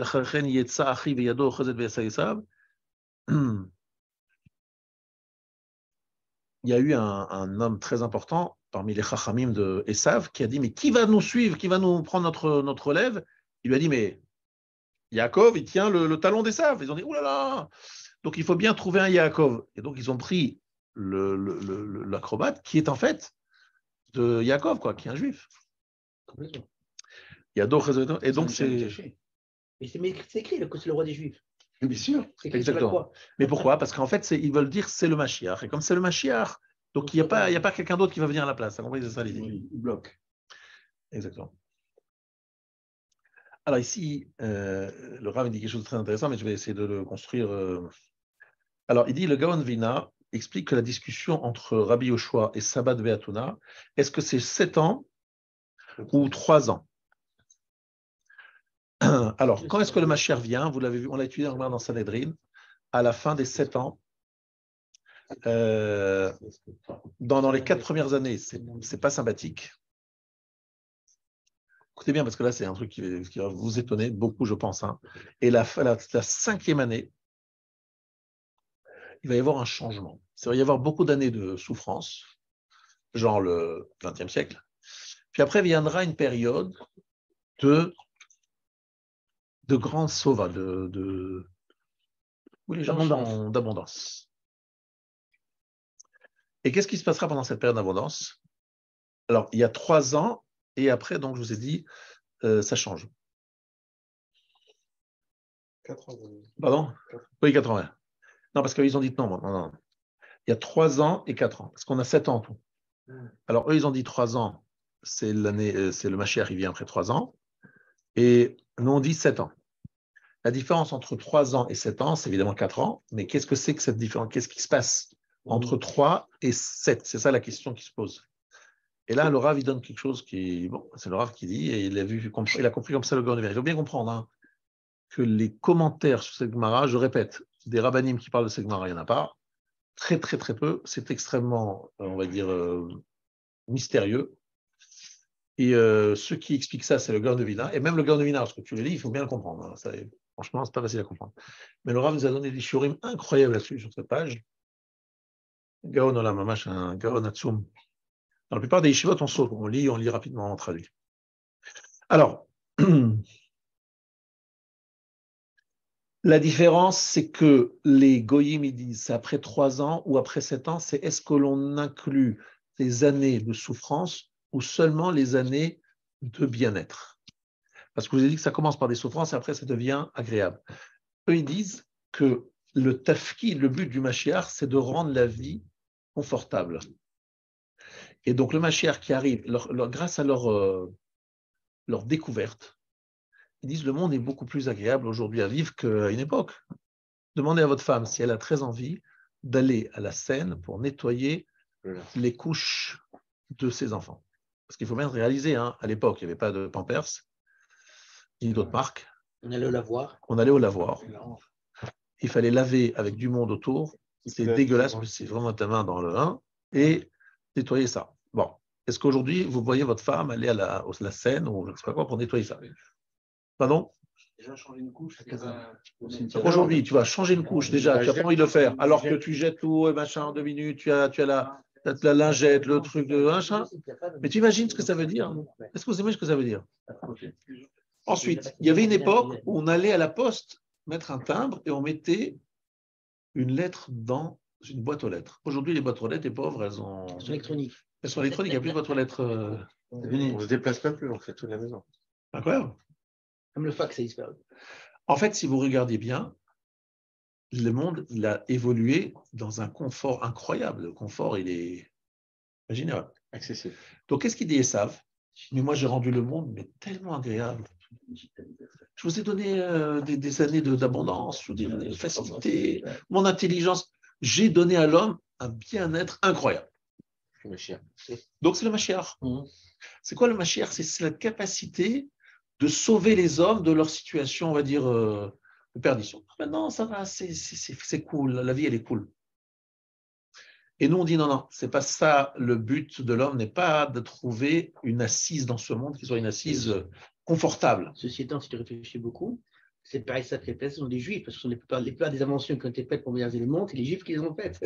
[SPEAKER 1] il y a eu un homme très important parmi les Chachamim de Esav qui a dit, mais qui va nous suivre, qui va nous prendre notre relève? Il lui a dit, mais Yaakov, il tient le talon d'Esav. Ils ont dit, oulala, donc il faut bien trouver un Yaakov. Et donc ils ont pris l'acrobate qui est en fait de Yaakov, quoi, qui est un juif. Il y a d'autres raisons. Et donc c'est...
[SPEAKER 3] Mais c'est écrit que c'est le roi des juifs.
[SPEAKER 1] Bien sûr, exactement. Mais pourquoi? Parce qu'en fait, ils veulent dire c'est le Mashiach. Et comme c'est le Mashiach, donc il n'y a pas quelqu'un d'autre qui va venir à la place. C'est ça l'idée.
[SPEAKER 2] Oui, il bloque.
[SPEAKER 1] Exactement. Alors ici, le Rav dit quelque chose de très intéressant, mais je vais essayer de le construire. Alors il dit, le Gaon Vina explique que la discussion entre Rabbi Yoshua et Sabbat Beatuna, est-ce que c'est 7 ans ou 3 ans? Alors, quand est-ce que le Mashiach vient? Vous l'avez vu, on l'a étudié dans Sanhedrin, à la fin des 7 ans. Dans les 4 premières années, c'est pas sympathique. Écoutez bien, parce que là, c'est un truc qui va vous étonner beaucoup, je pense. Hein. Et la 5e année, il va y avoir un changement. Il va y avoir beaucoup d'années de souffrance, genre le XXe siècle. Puis après viendra une période de grande sauva, où les gens sont d'abondance. Et qu'est-ce qui se passera pendant cette période d'abondance? Alors, il y a 3 ans, et après, donc, je vous ai dit, ça change.
[SPEAKER 2] 80.
[SPEAKER 1] Pardon? Oui, 80. Non, parce qu'ils ont dit non. Il y a 3 ans et 4 ans, parce qu'on a 7 ans en tout. Alors, eux, ils ont dit 3 ans, c'est le Mashiach, il vient après 3 ans, et nous, on dit 7 ans. La différence entre 3 ans et 7 ans, c'est évidemment 4 ans, mais qu'est-ce que c'est que cette différence? Qu'est-ce qui se passe entre 3 et 7? C'est ça la question qui se pose. Et là, le Rav, il donne quelque chose qui... Bon, c'est le Rav qui dit, et il a compris comme ça le Gaon. Il faut bien comprendre hein, que les commentaires sur cette Gemara, je répète, des rabbanim qui parlent de cette Gemara, il n'y en a pas. Très, très, très peu. C'est extrêmement, on va dire, mystérieux. Et ceux qui expliquent ça, c'est le Gaon de Vilna. Et même le Gaon de Vilna, lorsque tu le lis, il faut bien le comprendre. Hein. Ça, franchement, c'est pas facile à comprendre. Mais le Rav nous a donné des shiurim incroyables là-dessus, sur cette page. Gaon Olam, mamash, un Gaon Atsum. Dans la plupart des yeshivot, on saute, on lit rapidement, on traduit. Alors, la différence, c'est que les goyim, ils disent, c'est après 3 ans ou après 7 ans, c'est est-ce que l'on inclut les années de souffrance ou seulement les années de bien-être? Parce que je vous ai dit que ça commence par des souffrances et après ça devient agréable. Eux, ils disent que le tafki, le but du Mashiach, c'est de rendre la vie confortable. Et donc le Mashiach qui arrive, grâce à leur découverte, ils disent le monde est beaucoup plus agréable aujourd'hui à vivre qu'à une époque. Demandez à votre femme si elle a très envie d'aller à la Seine pour nettoyer les couches de ses enfants. Parce qu'il faut bien réaliser, hein, à l'époque, il n'y avait pas de Pampers, ni d'autres marques.
[SPEAKER 3] On allait au lavoir.
[SPEAKER 1] On allait au lavoir. Il fallait laver avec du monde autour. C'est dégueulasse, mais c'est vraiment ta main dans le 1 et nettoyer ça. Bon, est-ce qu'aujourd'hui, vous voyez votre femme aller à la Seine ou je ne sais pas quoi pour nettoyer ça? Pardon?
[SPEAKER 4] Déjà changer une couche.
[SPEAKER 1] Aujourd'hui, tu vas changer une couche déjà, tu n'as pas envie de le faire, alors que tu jettes tout, et machin, en 2 minutes, tu as la lingette, le truc de machin. Mais tu imagines ce que ça veut dire? Est-ce que vous imaginez ce que ça veut dire? Ensuite, il y avait une époque où on allait à la poste mettre un timbre et on mettait une lettre dans une boîte aux lettres. Aujourd'hui, les boîtes aux lettres, les pauvres, elles sont
[SPEAKER 3] électroniques.
[SPEAKER 1] Elles sont électroniques, il n'y a plus de boîte aux lettres.
[SPEAKER 2] On ne se déplace pas plus, on fait tout de la maison.
[SPEAKER 1] Incroyable.
[SPEAKER 3] Comme le fax a disparu.
[SPEAKER 1] En fait, si vous regardiez bien, le monde, il a évolué dans un confort incroyable. Le confort, il est imaginable.
[SPEAKER 2] Accessible.
[SPEAKER 1] Donc, qu'est-ce qu'il dit Esav? Mais moi, j'ai rendu le monde mais tellement agréable. Je vous ai donné des années d'abondance, je vous ai donné de facilité, mon intelligence. J'ai donné à l'homme un bien-être incroyable.
[SPEAKER 2] Le Mashiach.
[SPEAKER 1] Donc, c'est le Mashiach. C'est quoi le Mashiach? C'est la capacité de sauver les hommes de leur situation, on va dire, de perdition. Maintenant, ça va, c'est cool, la vie, elle est cool. Et nous, on dit non, c'est pas ça. Le but de l'homme n'est pas de trouver une assise dans ce monde qui soit une assise confortable.
[SPEAKER 3] Ceci étant, si tu réfléchis beaucoup, c'est pareil, ça fait plaisir, ce sont des juifs, parce que ce sont la plupart des inventions qui ont été faites pour moderniser le monde, c'est les juifs qui les ont faites.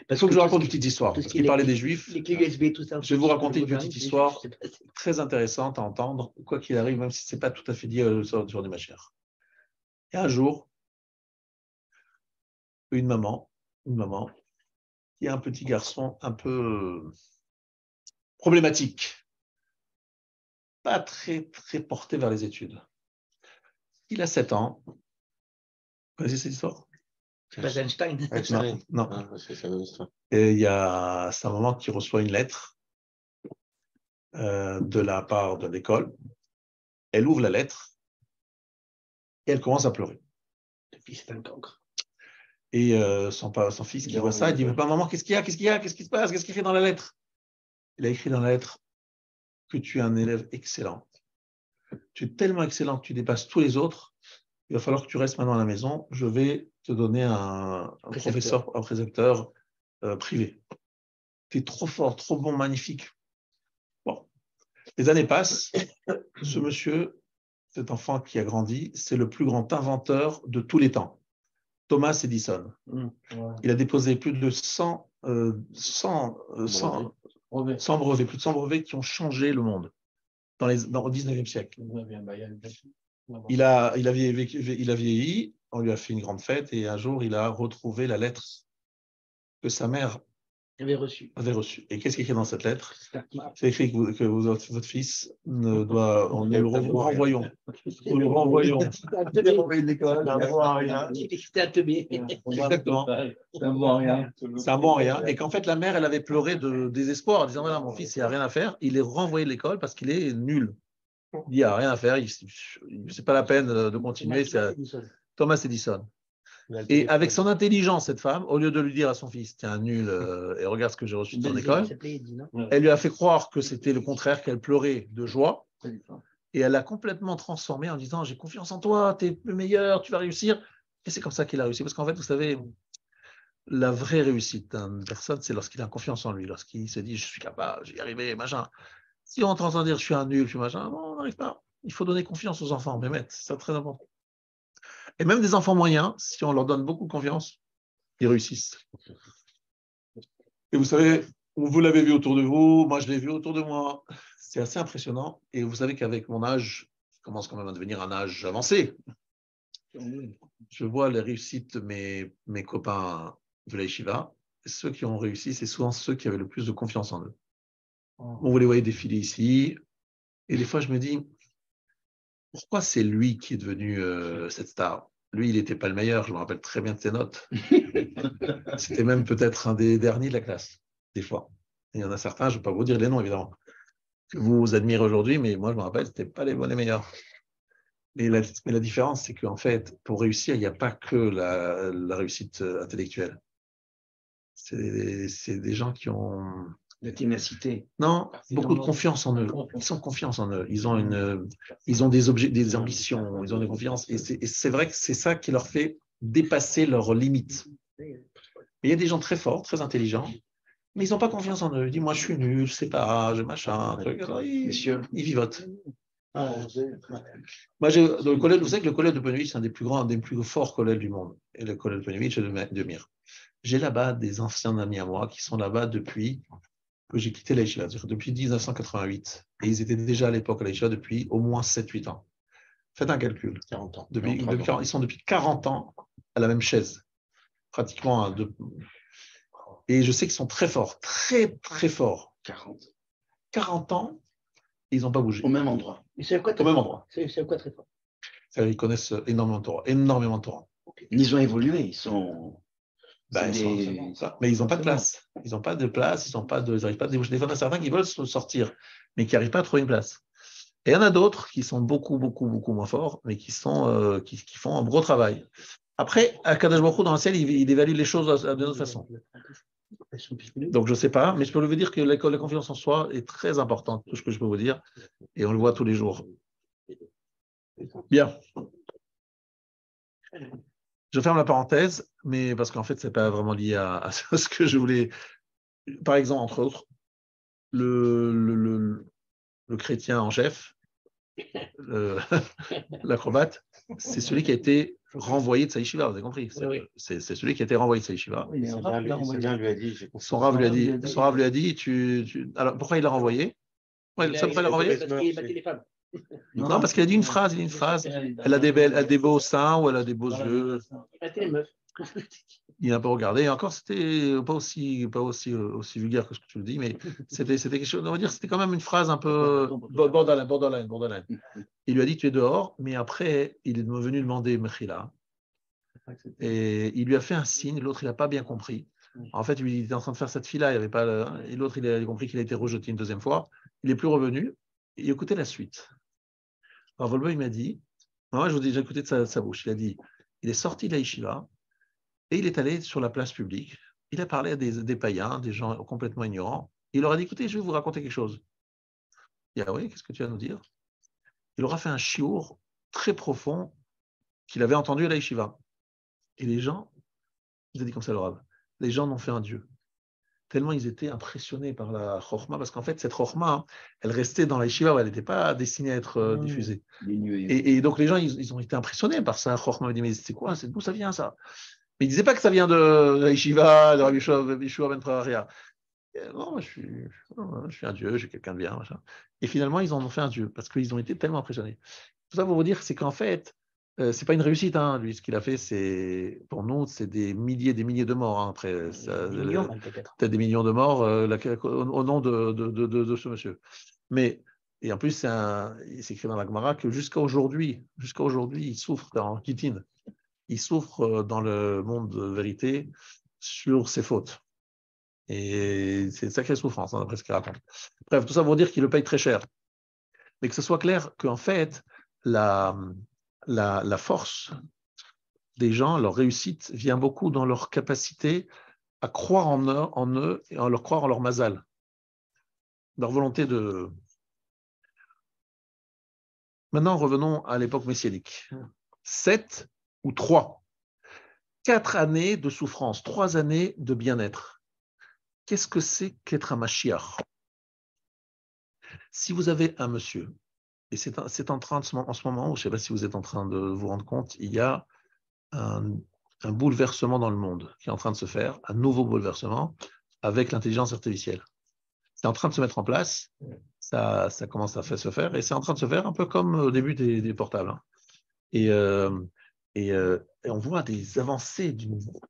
[SPEAKER 1] Il faut que je vous raconte une petite histoire. Parce qu'il parlait des juifs.
[SPEAKER 3] Les clés USB, tout ça.
[SPEAKER 1] Je vais vous raconter une petite histoire très intéressante à entendre, quoi qu'il arrive, même si ce n'est pas tout à fait dit sur des Mashiach. Et un jour, une maman, qui a un petit garçon un peu problématique, pas très, très porté vers les études. Il a 7 ans. Vous connaissez cette histoire?
[SPEAKER 3] C'est pas Einstein.
[SPEAKER 1] Non.
[SPEAKER 2] Ah, c'est la même histoire.
[SPEAKER 1] Et il y a sa maman qui reçoit une lettre de la part de l'école. Elle ouvre la lettre et elle commence à pleurer.
[SPEAKER 3] Le fils est un cancre.
[SPEAKER 1] Et son fils qui voit ça, il dit, mais maman, qu'est-ce qu'il y a? Qu'est-ce qui se passe? Qu'est-ce qu'il écrit dans la lettre? Il a écrit dans la lettre que tu es un élève excellent. Tu es tellement excellent que tu dépasses tous les autres. Il va falloir que tu restes maintenant à la maison. Je vais te donner un professeur, un précepteur privé. Tu es trop fort, trop bon, magnifique. Bon, les années passent. Ce monsieur, cet enfant qui a grandi, c'est le plus grand inventeur de tous les temps. Thomas Edison. Il a déposé plus de 100 brevets, plus de 100 brevets qui ont changé le monde au 19e siècle. Il a vieilli, on lui a fait une grande fête et un jour, il a retrouvé la lettre que sa mère avait reçue. Et qu'est-ce qui est écrit dans cette lettre? C'est écrit que votre fils nous le renvoyons. Nous le renvoyons.
[SPEAKER 3] C'était un teubé.
[SPEAKER 1] Exactement. C'est un bon à rien. Et qu'en fait, la mère, elle avait pleuré de désespoir en disant, voilà, mon fils, il n'a rien à faire. Il est renvoyé de l'école parce qu'il est nul. Il n'y a rien à faire. C'est pas la peine de continuer. C'est Thomas Edison. Et avec son intelligence, cette femme, au lieu de lui dire à son fils, t'es un nul et regarde ce que j'ai reçu de ton école, elle lui a fait croire que c'était le contraire, qu'elle pleurait de joie. Et elle l'a complètement transformé en disant, j'ai confiance en toi, t'es le meilleur, tu vas réussir. Et c'est comme ça qu'il a réussi. Parce qu'en fait, vous savez, la vraie réussite d'une personne, c'est lorsqu'il a confiance en lui, lorsqu'il se dit, je suis capable, j'y vais y arriver, machin. Si on est en train de dire, je suis un nul, je suis machin, bon, on n'arrive pas. Il faut donner confiance aux enfants, mais c'est très important. Et même des enfants moyens, si on leur donne beaucoup de confiance, ils réussissent. Et vous savez, vous l'avez vu autour de vous, moi je l'ai vu autour de moi. C'est assez impressionnant. Et vous savez qu'avec mon âge, je commence quand même à devenir un âge avancé. Je vois les réussites de mes copains de la yeshiva. Ceux qui ont réussi, c'est souvent ceux qui avaient le plus de confiance en eux. Vous les voyez défiler ici. Et des fois, je me dis, pourquoi c'est lui qui est devenu cette star? Lui, il n'était pas le meilleur, je me rappelle très bien de ses notes. C'était même peut-être un des derniers de la classe, des fois. Et il y en a certains, je ne vais pas vous dire les noms, évidemment, que vous admirez aujourd'hui, mais moi, je me rappelle, ce n'étaient pas les meilleurs. Mais la différence, c'est qu'en fait, pour réussir, il n'y a pas que la réussite intellectuelle. C'est des gens qui ont...
[SPEAKER 4] La ténacité.
[SPEAKER 1] Non, beaucoup de confiance en eux. Ils ont confiance en eux. Ils ont des ambitions, ils ont des confiances. Et c'est vrai que c'est ça qui leur fait dépasser leurs limites. Mais il y a des gens très forts, très intelligents, mais ils n'ont pas confiance en eux. Ils disent, moi, je suis nul, je sais pas, je machin, truc. Alors, ils vivotent. Moi, le collège, vous savez que le collège de Ponevezh, c'est un des plus grands, des plus forts collèges du monde. Et le collège de Ponevezh, de Mir. J'ai là-bas des anciens amis à moi qui sont là-bas depuis que j'ai quitté la Yeshiva, c'est-à-dire depuis 1988. Et ils étaient déjà à l'époque à la Yeshiva depuis au moins 7-8 ans. Faites un calcul.
[SPEAKER 2] 40 ans.
[SPEAKER 1] Ils sont depuis 40 ans à la même chaise. Pratiquement. Et je sais qu'ils sont très forts, très, très forts. 40 ans, ils n'ont pas bougé.
[SPEAKER 4] Au même endroit.
[SPEAKER 3] Mais c'est quoi
[SPEAKER 1] Au même endroit.
[SPEAKER 3] C'est quoi très fort?
[SPEAKER 1] Ils connaissent énormément de Torah. Énormément de Torah.
[SPEAKER 4] Ils ont évolué, ils sont.
[SPEAKER 1] Mais ils n'ont pas de place. Ils n'ont pas de place, ils n'arrivent pas à déboucher. Des fois, il y en a certains qui veulent sortir, mais qui n'arrivent pas à trouver une place. Et il y en a d'autres qui sont beaucoup, beaucoup, beaucoup moins forts, mais qui font un gros travail. Après, Akadosh Baruch Hu, dans le ciel, il évalue les choses de notre façon. Donc, je ne sais pas, mais je peux vous dire que la confiance en soi est très importante, tout ce que je peux vous dire, et on le voit tous les jours. Bien. Je ferme la parenthèse, mais parce qu'en fait, ce n'est pas vraiment lié à ce que je voulais. Par exemple, entre autres, le chrétien en chef, l'acrobate, c'est celui qui a été renvoyé de sa yeshiva, vous avez compris. C'est celui qui a été renvoyé de sa yeshiva. Son Rav lui a dit, alors pourquoi il l'a renvoyé? Pourquoi il l'a renvoyé?
[SPEAKER 3] Parce qu'il battait les femmes.
[SPEAKER 1] Non, parce qu'il a dit une phrase. Elle a des beaux seins ou elle a des beaux yeux.
[SPEAKER 3] Il battait les meufs.
[SPEAKER 1] Il n'a pas regardé. Et encore, c'était pas aussi vulgaire que ce que tu le dis, mais c'était quelque chose, on va dire, c'était quand même une phrase un peu borderline. Il lui a dit, tu es dehors, mais après, il est venu demander Mechila. Et il lui a fait un signe, l'autre, il n'a pas bien compris. En fait, il était en train de faire cette fille-là, et l'autre, il a compris qu'il a été rejeté une deuxième fois. Il n'est plus revenu. Et écoutez la suite. Alors, Volvo, il m'a dit, moi, je vous dis, j'ai écouté de sa bouche. Il a dit, il est sorti de la yeshiva et il est allé sur la place publique. Il a parlé à des païens, des gens complètement ignorants. Il leur a dit, écoutez, je vais vous raconter quelque chose. Il a dit, ah oui, qu'est-ce que tu vas nous dire? Il aura fait un chiour très profond qu'il avait entendu à la yeshiva. Et les gens, il a dit comme ça, le Rav, les gens en ont fait un dieu. Tellement ils étaient impressionnés par la chorma, parce qu'en fait, cette chorma, elle restait dans la yeshiva, elle n'était pas destinée à être diffusée. Et donc, les gens, ils ont été impressionnés par ça. Chorma, ils dit, mais c'est quoi? D'où ça vient, ça? Mais ils ne disaient pas que ça vient de la yeshiva, de Rabbi Yeshua ben Praharia. Non, moi, je suis un dieu, je suis quelqu'un de bien, machin. Et finalement, ils en ont fait un dieu, parce qu'ils ont été tellement impressionnés. Tout ça pour vous dire, c'est qu'en fait, c'est pas une réussite, hein. Lui, ce qu'il a fait, pour nous, c'est des milliers de morts. Hein, après, peut-être des millions de morts au nom de ce monsieur. Mais, et en plus, c'est écrit dans la Gemara que jusqu'à aujourd'hui, il souffre en Kittin. Il souffre dans le monde de vérité sur ses fautes. Et c'est une sacrée souffrance, hein, d'après ce qu'il raconte. Bref, tout ça pour dire qu'il le paye très cher. Mais que ce soit clair qu'en fait, la force des gens, leur réussite, vient beaucoup dans leur capacité à croire en eux et à leur croire en leur mazal. Leur volonté de... Maintenant, revenons à l'époque messianique. 7 ou 3. 4 années de souffrance, 3 années de bien-être. Qu'est-ce que c'est qu'être un Mashiach? Si vous avez un monsieur, et c'est en train en ce moment, je ne sais pas si vous êtes en train de vous rendre compte, il y a un bouleversement dans le monde qui est en train de se faire, un nouveau bouleversement avec l'intelligence artificielle. C'est en train de se mettre en place, ça commence à se faire, et c'est en train de se faire un peu comme au début des portables. Hein. Et on voit des avancées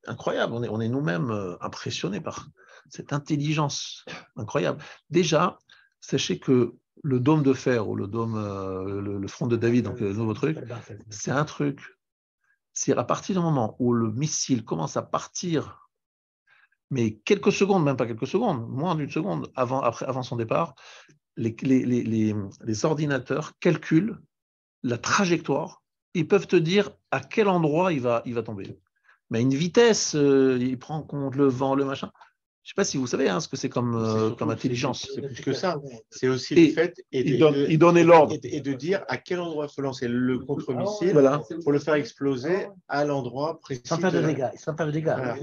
[SPEAKER 1] incroyables. On est nous-mêmes impressionnés par cette intelligence incroyable. Déjà, sachez que le dôme de fer ou le dôme, le front de David, donc le nouveau truc, c'est un truc. C'est à partir du moment où le missile commence à partir, mais quelques secondes, même pas quelques secondes, moins d'une seconde avant son départ, les ordinateurs calculent la trajectoire. Ils peuvent te dire à quel endroit il va tomber. Mais à une vitesse, il prend en compte le vent, le machin. Je ne sais pas si vous savez ce que c'est comme intelligence.
[SPEAKER 2] C'est plus que ça. C'est aussi
[SPEAKER 1] Et
[SPEAKER 2] le fait
[SPEAKER 1] il donnait l'ordre.
[SPEAKER 2] et de dire à quel endroit il faut lancer le contre-missile
[SPEAKER 1] Voilà.
[SPEAKER 2] pour le faire exploser à l'endroit précis.
[SPEAKER 3] Sans faire de dégâts. Sans faire de dégâts.
[SPEAKER 2] Voilà.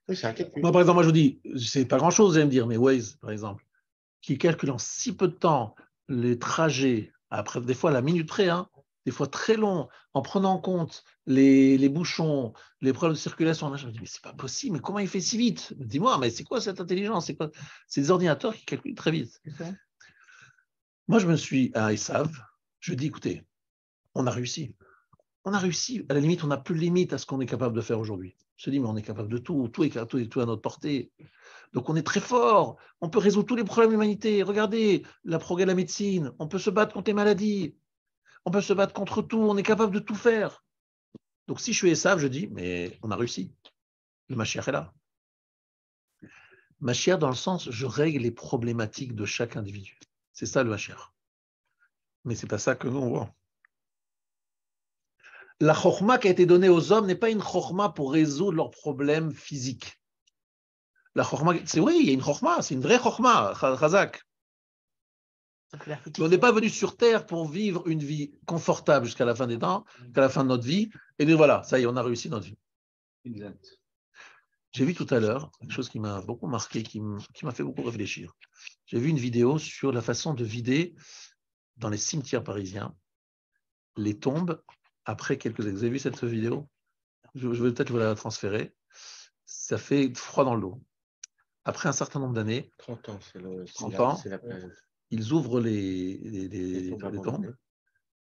[SPEAKER 2] Oui, c'est un calcul.
[SPEAKER 1] Moi, par exemple, moi, je vous dis, c'est pas grand-chose, vous allez me dire, mais Waze, par exemple, qui calcule en si peu de temps les trajets, après, des fois à la minute près, des fois très long, en prenant en compte les bouchons, les problèmes de circulation, je me dis, mais c'est pas possible, mais comment il fait si vite? Dis-moi, mais c'est quoi cette intelligence? C'est quoi? C'est des ordinateurs qui calculent très vite. Moi, je me suis à Esav, je dis, écoutez, on a réussi. On a réussi. À la limite, on n'a plus de limite à ce qu'on est capable de faire aujourd'hui. Je me dis, mais on est capable de tout, tout est à notre portée. Donc on est très fort, on peut résoudre tous les problèmes de l'humanité. Regardez, la progrès de la médecine, on peut se battre contre les maladies, on peut se battre contre tout, on est capable de tout faire. Donc si je suis Esav, je dis, mais on a réussi. Le Mashiach est là. Mashiach dans le sens, je règle les problématiques de chaque individu. C'est ça le Mashiach. Mais ce n'est pas ça que nous on voit. La chokhma qui a été donnée aux hommes n'est pas une chokhma pour résoudre leurs problèmes physiques. La chokhma, c'est oui, il y a une chokhma, c'est une vraie chokhma, chazak. On n'est pas venu sur Terre pour vivre une vie confortable jusqu'à la fin des temps, jusqu'à la fin de notre vie, et nous voilà, ça y est, on a réussi notre vie.
[SPEAKER 4] Exact.
[SPEAKER 1] J'ai vu tout à l'heure quelque chose qui m'a beaucoup marqué, qui m'a fait beaucoup réfléchir. J'ai vu une vidéo sur la façon de vider dans les cimetières parisiens les tombes après quelques années. Vous avez vu cette vidéo? Je vais peut-être vous la transférer. Ça fait froid dans le dos. Après un certain nombre d'années,
[SPEAKER 2] 30 ans,
[SPEAKER 1] c'est la période. Ils ouvrent les tombes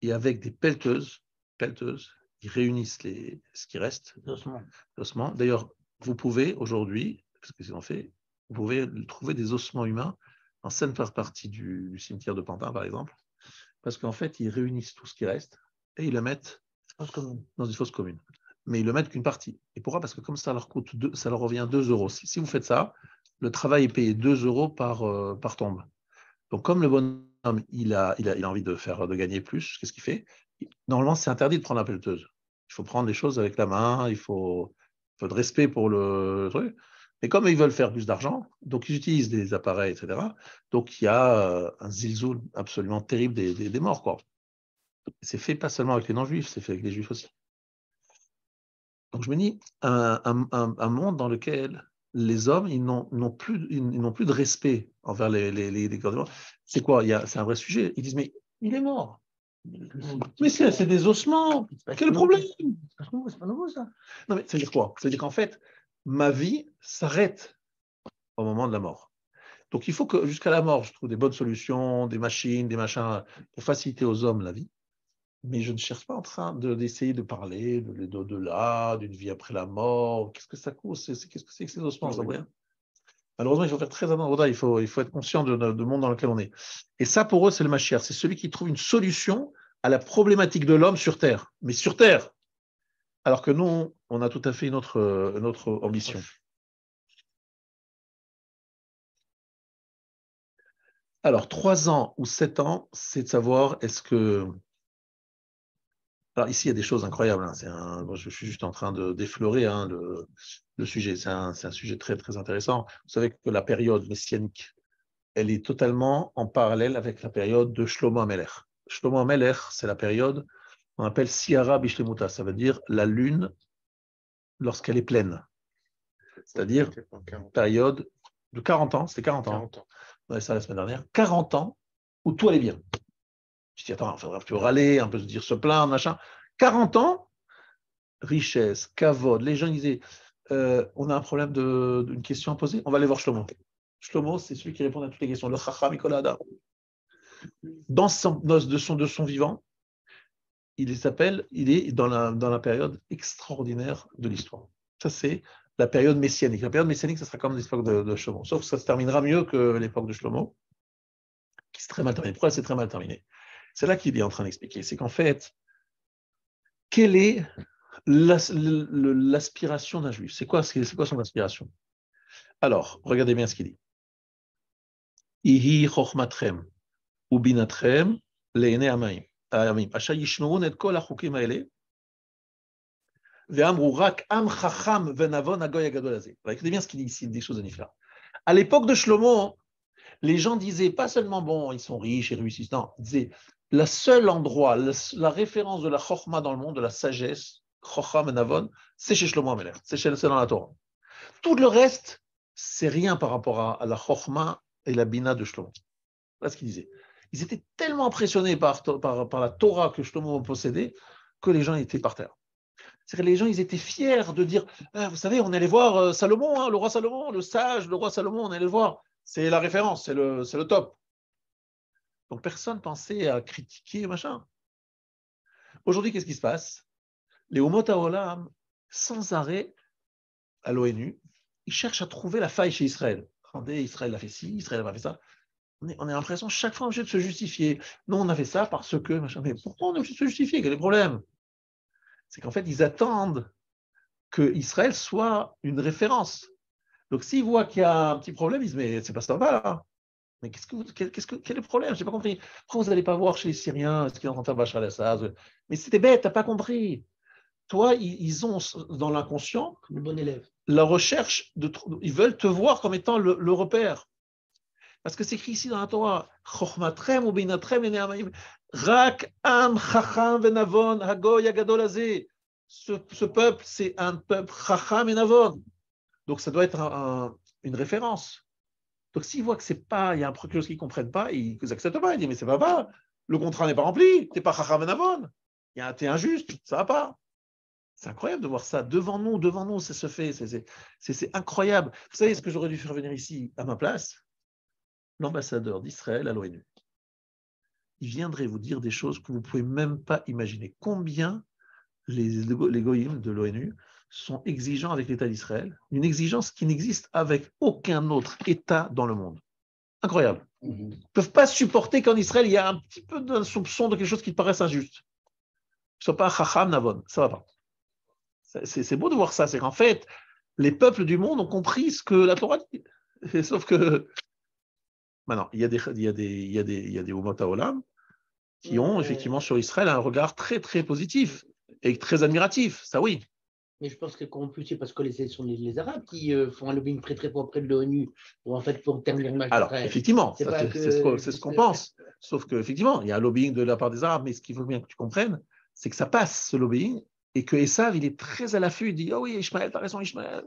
[SPEAKER 1] et avec des pelleteuses, ils réunissent ce qui reste, l'ossement. D'ailleurs, vous pouvez aujourd'hui, parce que c'est en fait, vous pouvez trouver des ossements humains en certaine partie du cimetière de Pantin, par exemple, parce qu'en fait, ils réunissent tout ce qui reste et ils le mettent dans une fosse commune. Mais ils le mettent qu'une partie. Et pourquoi? Parce que comme ça leur coûte ça leur revient 2 euros. Si vous faites ça, le travail est payé 2 euros par tombe. Donc, comme le bonhomme, il a envie de gagner plus, qu'est-ce qu'il fait? Normalement, c'est interdit de prendre la pelleteuse. Il faut prendre les choses avec la main, il faut de respect pour le truc. Mais comme ils veulent faire plus d'argent, donc ils utilisent des appareils, etc. Donc, il y a un zilzoul absolument terrible des morts, quoi. C'est fait pas seulement avec les non-juifs, c'est fait avec les juifs aussi. Donc, je me dis, un monde dans lequel les hommes, ils n'ont plus de respect envers les corps de mort. C'est quoi? C'est un vrai sujet. Ils disent, mais il est mort. Mais c'est des ossements. Quel problème?
[SPEAKER 3] C'est pas nouveau, ça.
[SPEAKER 1] Non, mais ça veut dire quoi? Ça veut dire qu'en fait, ma vie s'arrête au moment de la mort. Donc, il faut que jusqu'à la mort, je trouve des bonnes solutions, des machines, des machins pour faciliter aux hommes la vie. Mais je ne cherche pas en train d'essayer de parler de l'au-delà, d'une vie après la mort. Qu'est-ce que ça cause? Qu'est-ce que c'est que ces ossements? Ça rien. Malheureusement, il faut faire très attention. Il faut être conscient du monde dans lequel on est. Et ça, pour eux, c'est le Mashiach. C'est celui qui trouve une solution à la problématique de l'homme sur Terre. Mais sur Terre. Alors que nous, on a tout à fait une autre ambition. Alors, 3 ans ou 7 ans, c'est de savoir est-ce que... Alors ici, il y a des choses incroyables. Je suis juste en train d'effleurer le sujet. C'est un sujet très, très intéressant. Vous savez que la période messianique, elle est totalement en parallèle avec la période de Shlomo HaMelech. Shlomo HaMelech, c'est la période qu'on appelle Siara Bishlemuta. Ça veut dire la lune lorsqu'elle est pleine. C'est-à-dire une période de 40 ans. C'était 40 ans. On avait ça la semaine dernière. 40 ans où tout allait bien. Je dis, attends, il faudra un peu râler, un peu se dire, se plaindre, machin. 40 ans, richesse, kavod. Les gens disaient, on a un problème d'une question à poser, on va aller voir Shlomo. Shlomo, c'est celui qui répond à toutes les questions. Le Chacham Mikol Adam. De son vivant, il est dans la période extraordinaire de l'histoire. Ça, c'est la période messianique. La période messianique, ça sera comme l'époque de Shlomo. Sauf que ça se terminera mieux que l'époque de Shlomo, qui s'est très mal terminé. Pourquoi c'est très mal terminé? C'est là qu'il est en train d'expliquer. C'est qu'en fait, quelle est l'aspiration d'un juif? C'est quoi son aspiration? Alors, regardez bien ce qu'il dit. Ihi chochmatrem ubinatrem le'enei hamayim. Asher yishmeun et kol hachukim haele ve'amru rak am chacham ve'navon hagoy hagadol hazeh. Regardez bien ce qu'il dit ici, des choses différentes. À l'époque de Shlomo, les gens disaient pas seulement, bon, ils sont riches et réussissent, non, ils disaient, le seul endroit, la référence de la Chokhmah dans le monde, de la sagesse, Chokhmah Menavon, c'est chez Shlomo HaMelech, c'est dans la Torah. Tout le reste, c'est rien par rapport à la Chokhmah et la Bina de Shlomo. Voilà ce qu'ils disaient. Ils étaient tellement impressionnés par la Torah que Shlomo possédait que les gens étaient par terre. C'est-à-dire que les gens, ils étaient fiers de dire, ah, vous savez, on allait voir Salomon, hein, le roi Salomon, le sage, le roi Salomon, on allait le voir. C'est la référence, c'est le top. Donc personne pensait à critiquer, machin. Aujourd'hui, qu'est-ce qui se passe? Les Umot HaOlam, sans arrêt, à l'ONU, ils cherchent à trouver la faille chez Israël. Regardez, Israël a fait ci, Israël a fait ça. On a l'impression chaque fois obligé de se justifier. Non, on a fait ça parce que, machin. Mais pourquoi on est obligé de se justifier? Quel est le problème? C'est qu'en fait, ils attendent que Israël soit une référence. Donc, s'ils voient qu'il y a un petit problème, ils disent, mais c'est pas ça va là. Mais quel est le problème? Je n'ai pas compris. Pourquoi vous n'allez pas voir chez les Syriens ce qu'ils sont en train de faire Bachar al-Assad? Mais c'était bête, tu n'as pas compris. Toi, ils ont dans l'inconscient
[SPEAKER 3] le bon élève.
[SPEAKER 1] La recherche, ils veulent te voir comme étant le repère. Parce que c'est écrit ici dans la Torah, Chochmatrem ou Binatrem et Rak Am Chacham Venavon Hagoy Agadol Azeh. Ce peuple, c'est un peuple Chacham et Navon. Donc ça doit être une référence. Donc s'ils voient que c'est pas, il y a un quelque chose qu'ils ne comprennent pas, ils n'acceptent pas. Ils disent mais c'est pas vrai, le contrat n'est pas rempli, tu n'es pas Chacham et Navon. Tu es injuste, ça va pas. C'est incroyable de voir ça devant nous, ça se fait. C'est incroyable. Vous savez ce que j'aurais dû faire venir ici à ma place? L'ambassadeur d'Israël à l'ONU. Il viendrait vous dire des choses que vous ne pouvez même pas imaginer. Combien les goïms de l'ONU sont exigeants avec l'État d'Israël, une exigence qui n'existe avec aucun autre État dans le monde. Incroyable. Ils ne peuvent pas supporter qu'en Israël, il y a un petit peu de soupçon de quelque chose qui paraisse injuste. Ce ne soit pas Chacham Navon, ça ne va pas. C'est beau de voir ça, c'est qu'en fait, les peuples du monde ont compris ce que la Torah dit. Sauf que maintenant, il y a des Umot HaOlam qui ont effectivement sur Israël un regard très très positif et très admiratif, ça oui.
[SPEAKER 3] Mais je pense qu'en plus, c'est parce que ce sont les Arabes qui font un lobbying très très fort auprès de l'ONU pour terminer le match.
[SPEAKER 1] Alors, effectivement, c'est ce qu'on pense. Sauf qu'effectivement, il y a un lobbying de la part des Arabes, mais ce qu'il faut bien que tu comprennes, c'est que ça passe, ce lobbying, et que Esav, il est très à l'affût, il dit « Oh oui, Ishmaël, t'as raison, Ishmaël,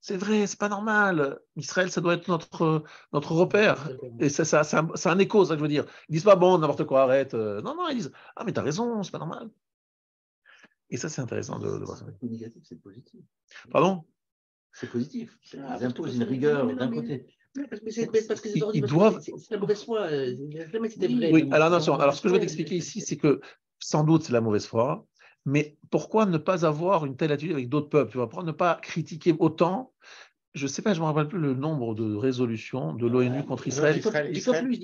[SPEAKER 1] c'est vrai, c'est pas normal. Israël, ça doit être notre repère. » Et c'est un écho, ça que je veux dire. Ils disent pas « Bon, n'importe quoi, arrête. » Non, ils disent « Ah, mais t'as raison, c'est pas normal. » Et ça, c'est intéressant de voir ça.
[SPEAKER 4] C'est négatif, c'est positif.
[SPEAKER 1] Pardon?
[SPEAKER 4] C'est positif. Ils imposent une rigueur d'un côté.
[SPEAKER 3] Parce que c'est
[SPEAKER 1] doivent...
[SPEAKER 3] la mauvaise foi.
[SPEAKER 1] Oui, alors attention. Alors, ce que je vais t'expliquer ici, c'est que sans doute c'est la mauvaise foi, mais pourquoi ne pas avoir une telle attitude avec d'autres peuples? Tu vois, ne pas critiquer autant. Je ne sais pas, je ne me rappelle plus le nombre de résolutions de l'ONU contre Israël.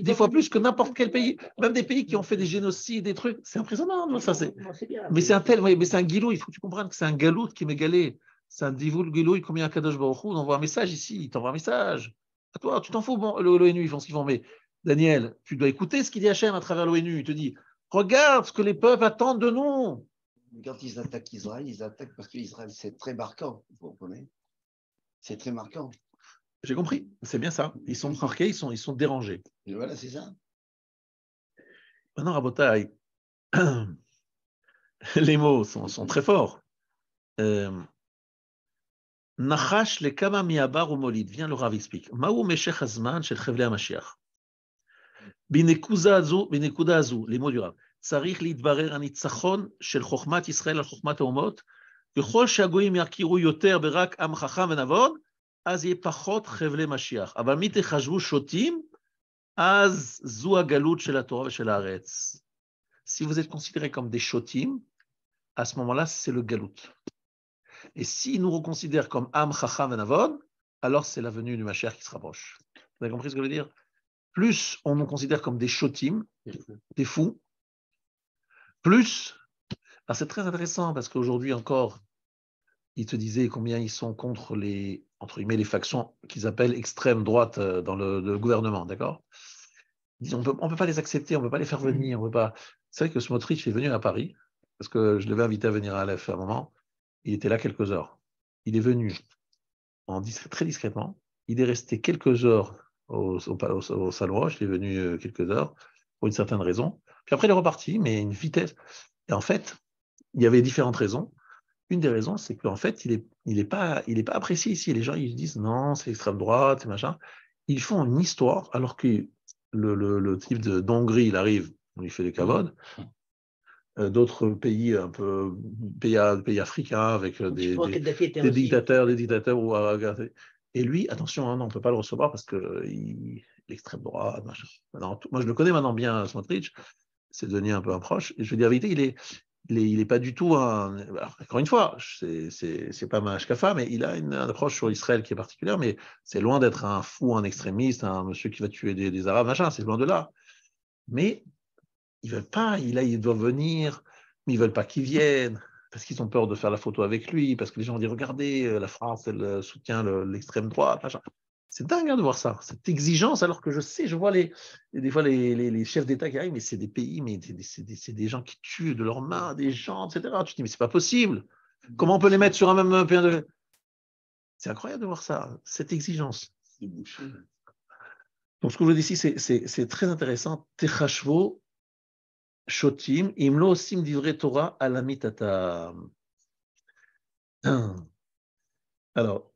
[SPEAKER 1] Des fois plus que n'importe quel pays, même des pays qui ont fait des génocides, des trucs. C'est impressionnant. Non, ça, mais c'est un guilou, il faut que tu comprennes que c'est un galout qui m'est galé. C'est un divoul guilou, comme il y a un Kadosh Baruch Hu, on envoie un message ici, il t'envoie un message. À toi, tu t'en fous, bon, l'ONU, ils font ce qu'ils font, mais Daniel, tu dois écouter ce qu'il dit Hachem à travers l'ONU. Il te dit, regarde ce que les peuples attendent de nous.
[SPEAKER 4] Quand ils attaquent Israël, ils attaquent parce qu'Israël, c'est très marquant, vous comprenez? C'est très marquant.
[SPEAKER 1] J'ai compris, c'est bien ça. Ils sont marqués, ils sont dérangés.
[SPEAKER 4] Et voilà, c'est ça.
[SPEAKER 1] Maintenant, Rabotai, les mots sont très forts. Nachash le kama miabar ou molid. Viens, le Rav explique. Maou meshech hazman shel chevlei HaMashiach. Binekuda azu, les mots du Rav. Tzarich litbarer hanitzachon shel chokhmat Israël al chokhmat haomot. ככל שהגויים יכירו יותר ברק עם חכם ונבון, אז יהיה פחות חבלי משיח. אבל מי תחשבו שוטים, אז זו הגלות של התורה ושל הארץ. Si vous êtes considérés comme des shotim, à ce moment-là, c'est le galout. Et s'ils nous reconsidèrent comme Am Chacham Venavon, alors c'est la venue du Mashiach qui se rapproche. Vous avez compris ce que je veux dire? Plus on nous considère comme des shotim, des fous, plus... Alors c'est très intéressant parce qu'aujourd'hui encore, ils te disaient combien ils sont contre les, entre guillemets, les factions qu'ils appellent extrême droite dans le gouvernement, d'accord? Ils disent on peut pas les accepter, on ne peut pas les faire venir, on peut pas... C'est vrai que Smotrich est venu à Paris, parce que je l'avais invité à venir à Aleph à un moment, il était là quelques heures. Il est venu très discrètement, il est resté quelques heures au Salon Roche, il est venu quelques heures pour une certaine raison. Puis après, il est reparti, mais une vitesse. Et en fait, il y avait différentes raisons. Une des raisons, c'est qu'en fait, il est pas apprécié ici. Les gens, ils disent non, c'est extrême droite, c'est machin. Ils font une histoire, alors que le type d'Hongrie, il arrive, on lui fait des cavodes. D'autres pays, un peu pays africains, avec des dictateurs, et lui, attention, hein, non, on ne peut pas le recevoir parce que l'extrême droite, machin. Moi, je le connais maintenant bien, Smotrich, c'est devenu un peu un proche. Et je veux dire la vérité, il est pas du tout un. Alors, encore une fois, c'est pas ma hashkafa, mais il a une approche sur Israël qui est particulière, mais c'est loin d'être un fou, un extrémiste, un monsieur qui va tuer des Arabes, machin, c'est loin de là. Mais ils veulent pas, ils doivent venir, mais ils veulent pas qu'ils viennent, parce qu'ils ont peur de faire la photo avec lui, parce que les gens disent regardez, la France, elle soutient l'extrême droite, machin. C'est dingue hein, de voir ça, cette exigence, alors que je vois des fois les chefs d'État qui arrivent, mais c'est des pays, mais c'est des gens qui tuent de leurs mains, des gens, etc. Tu te dis, mais c'est pas possible. Comment on peut les mettre sur un même point de. C'est incroyable de voir ça, cette exigence. Donc, ce que je vous dis ici, c'est très intéressant. Techashvo, Shotim, Imlo Osim Divrei Torah Alamitata. Alors,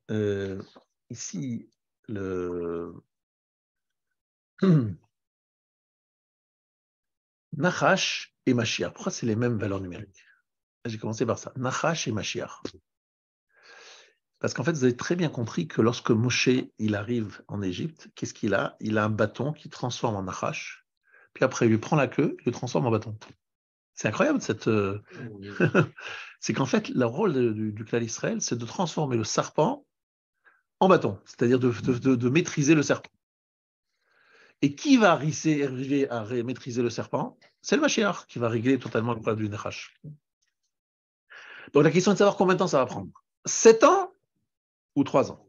[SPEAKER 1] ici, le. Nachash et Mashiach. Pourquoi c'est les mêmes valeurs numériques? J'ai commencé par ça. Nachash et Mashiach. Parce qu'en fait, vous avez très bien compris que lorsque Moshe il arrive en Égypte, qu'est-ce qu'il a? Il a un bâton qui transforme en Nachash. Puis après, il lui prend la queue, il le transforme en bâton. C'est incroyable cette. C'est qu'en fait, le rôle du clan Israël, c'est de transformer le serpent en bâton, c'est-à-dire de maîtriser le serpent. Et qui va arriver à maîtriser le serpent? C'est le Mashiach qui va régler totalement le problème du Nachash. Donc la question est de savoir combien de temps ça va prendre. 7 ans ou 3 ans?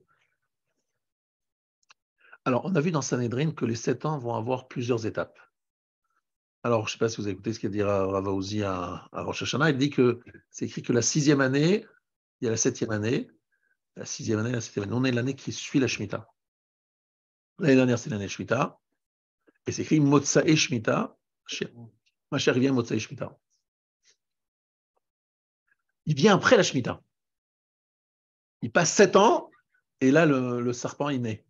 [SPEAKER 1] Alors, on a vu dans Sanhedrin que les 7 ans vont avoir plusieurs étapes. Alors, je ne sais pas si vous avez écouté ce qu'il dit Rav Aouzi à Rosh Hashanah. Il dit que c'est écrit que la 6e année, il y a la 7e année, la 6e année, la 7e année. On est l'année qui suit la Shemitah. L'année dernière, c'est l'année Shemitah. Et c'est écrit Motsae Shemitah. Ma chère, il vient Motsae Shemitah. Il vient après la Shemitah. Il passe 7 ans, et là, le serpent, il naît.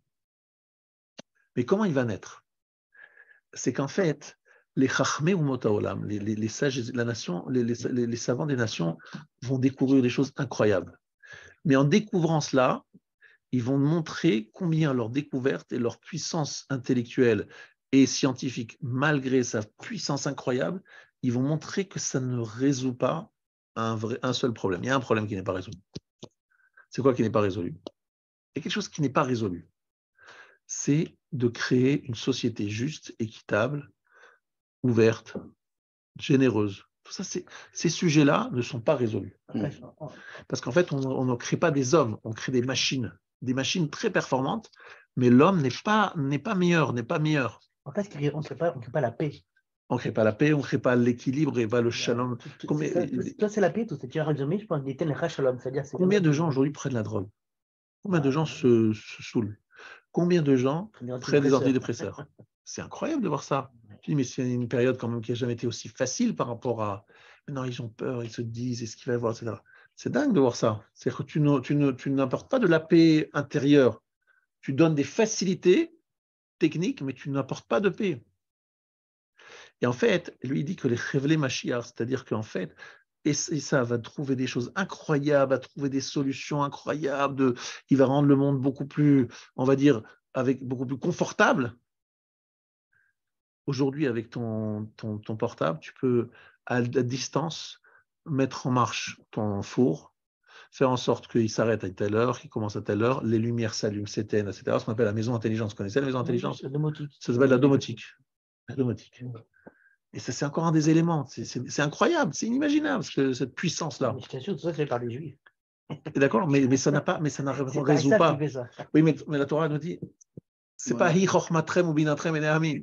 [SPEAKER 1] Mais comment il va naître? C'est qu'en fait, les Chachmé ou Motaolam, les sages de la nation, les savants des nations vont découvrir des choses incroyables. Mais en découvrant cela, ils vont montrer combien leur découverte et leur puissance intellectuelle et scientifique, malgré sa puissance incroyable, ils vont montrer que ça ne résout pas un seul problème. Il y a un problème qui n'est pas résolu. C'est quoi qui n'est pas résolu? Il y a quelque chose qui n'est pas résolu. C'est de créer une société juste, équitable, ouverte, généreuse. Tout ça, ces sujets-là ne sont pas résolus. Parce qu'en fait, on ne crée pas des hommes, on crée des machines très performantes, mais l'homme n'est pas meilleur, n'est pas meilleur.
[SPEAKER 3] En fait, on ne crée pas la paix.
[SPEAKER 1] On ne crée pas la paix, on ne crée pas l'équilibre et pas le shalom.
[SPEAKER 3] Toi, c'est la paix, tout ce que tu as résumé, je pense, c'est-à-dire.
[SPEAKER 1] Combien de gens aujourd'hui prennent la drogue? Combien de gens se saoulent? Combien de gens prennent des antidépresseurs? C'est incroyable de voir ça. Je dis, mais c'est une période quand même qui n'a jamais été aussi facile par rapport à. Maintenant, ils ont peur, ils se disent, est-ce qu'il va y avoir, etc. C'est dingue de voir ça. C'est-à-dire que tu n'apportes pas de la paix intérieure. Tu donnes des facilités techniques, mais tu n'apportes pas de paix. Et en fait, lui, il dit que les Chevlé Mashiach, c'est-à-dire qu'en fait, et ça va trouver des choses incroyables, va trouver des solutions incroyables, il va rendre le monde beaucoup plus, on va dire, beaucoup plus confortable. Aujourd'hui, avec ton portable, tu peux, à distance, mettre en marche ton four, faire en sorte qu'il s'arrête à telle heure, qu'il commence à telle heure, les lumières s'allument, s'éteignent, etc. Ce qu'on appelle la maison intelligence. Vous connaissez la maison intelligence?
[SPEAKER 3] La domotique.
[SPEAKER 1] Ça s'appelle la domotique. La domotique. Et ça, c'est encore un des éléments. C'est incroyable, c'est inimaginable, cette puissance-là.
[SPEAKER 3] Je t'assure, tout ça, c'est par les Juifs.
[SPEAKER 1] D'accord, mais ça n'a pas, mais ça ne résout pas. Oui, mais la Torah nous dit, c'est pas hi chochmatrem ou binatrem et nehamim.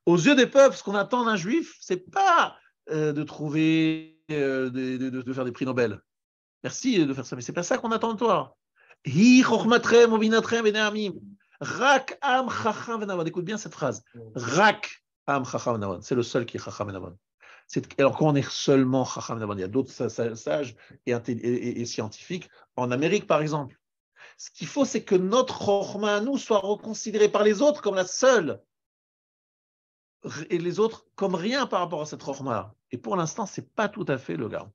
[SPEAKER 1] Aux yeux des peuples, ce qu'on attend d'un juif, c'est pas de trouver, de faire des prix Nobel. Merci de faire ça, mais c'est pas ça qu'on attend de toi. Hi chochmatrem ubinatrem veneamim. Rak am chacham venavon. Écoute bien cette phrase. Rak am chacham venavon. C'est le seul qui est chacham venavon. Alors quand on est seulement chacham venavon, il y a d'autres sages et scientifiques. En Amérique, par exemple. Ce qu'il faut, c'est que notre chokhma à nous soit reconsidéré par les autres comme la seule. Et les autres comme rien par rapport à cette chokhma. Et pour l'instant, ce n'est pas tout à fait le cas.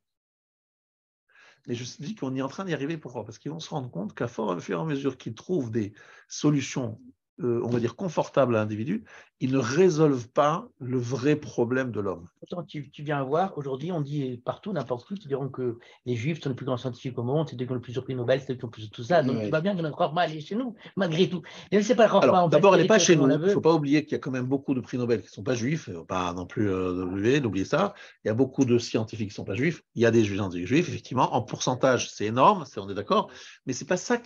[SPEAKER 1] Et je dis qu'on est en train d'y arriver. Pourquoi? Parce qu'ils vont se rendre compte qu'à fur et à mesure qu'ils trouvent des solutions, on va dire, confortables à l'individu, ils ne résolvent pas le vrai problème de l'homme.
[SPEAKER 3] Pourtant, tu viens voir, aujourd'hui, on dit partout, n'importe où, ils diront que les Juifs sont les plus grands scientifiques au monde, c'est eux qui ont le plus de prix Nobel, c'est eux qui ont le plus de tout ça. Donc, tu vois bien que notre Chokhma, elle est chez nous, malgré tout. Et c'est pas le Chokhma,
[SPEAKER 1] alors, d'abord, elle n'est pas chez nous. Il ne faut pas oublier qu'il y a quand même beaucoup de prix Nobel qui ne sont pas juifs, pas non plus d'oublier ça. Il y a beaucoup de scientifiques qui ne sont pas juifs. Il y a des juifs, effectivement. En pourcentage, c'est énorme, on est d'accord. Mais ce n'est pas ça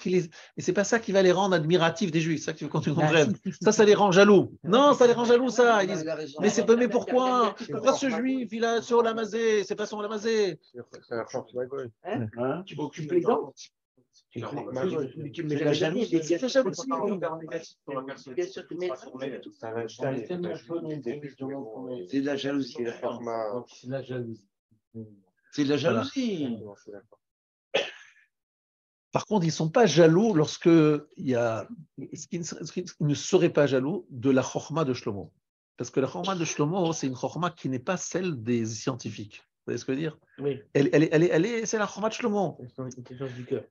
[SPEAKER 1] qui va les rendre admiratifs des juifs. C'est ça que tu veux qu'on comprenne. Ça les rend jaloux. Non, ça les rend jaloux, ça. Ils disent, mais pourquoi ce juif, il a sur l'amazé, c'est pas son l'amazé.
[SPEAKER 3] Tu occupes les dents. Tu me mets la jalousie. C'est
[SPEAKER 4] de la jalousie.
[SPEAKER 2] C'est de la jalousie.
[SPEAKER 4] C'est de la jalousie.
[SPEAKER 1] Par contre, ils ne sont pas jaloux lorsque il y a ce qui ne serait pas jaloux de la chokhma de Shlomo. Parce que la chokhma de Shlomo, c'est une chokhma qui n'est pas celle des scientifiques. Vous voyez ce que je veux dire?
[SPEAKER 3] Oui.
[SPEAKER 1] C'est la chokhma de Shlomo.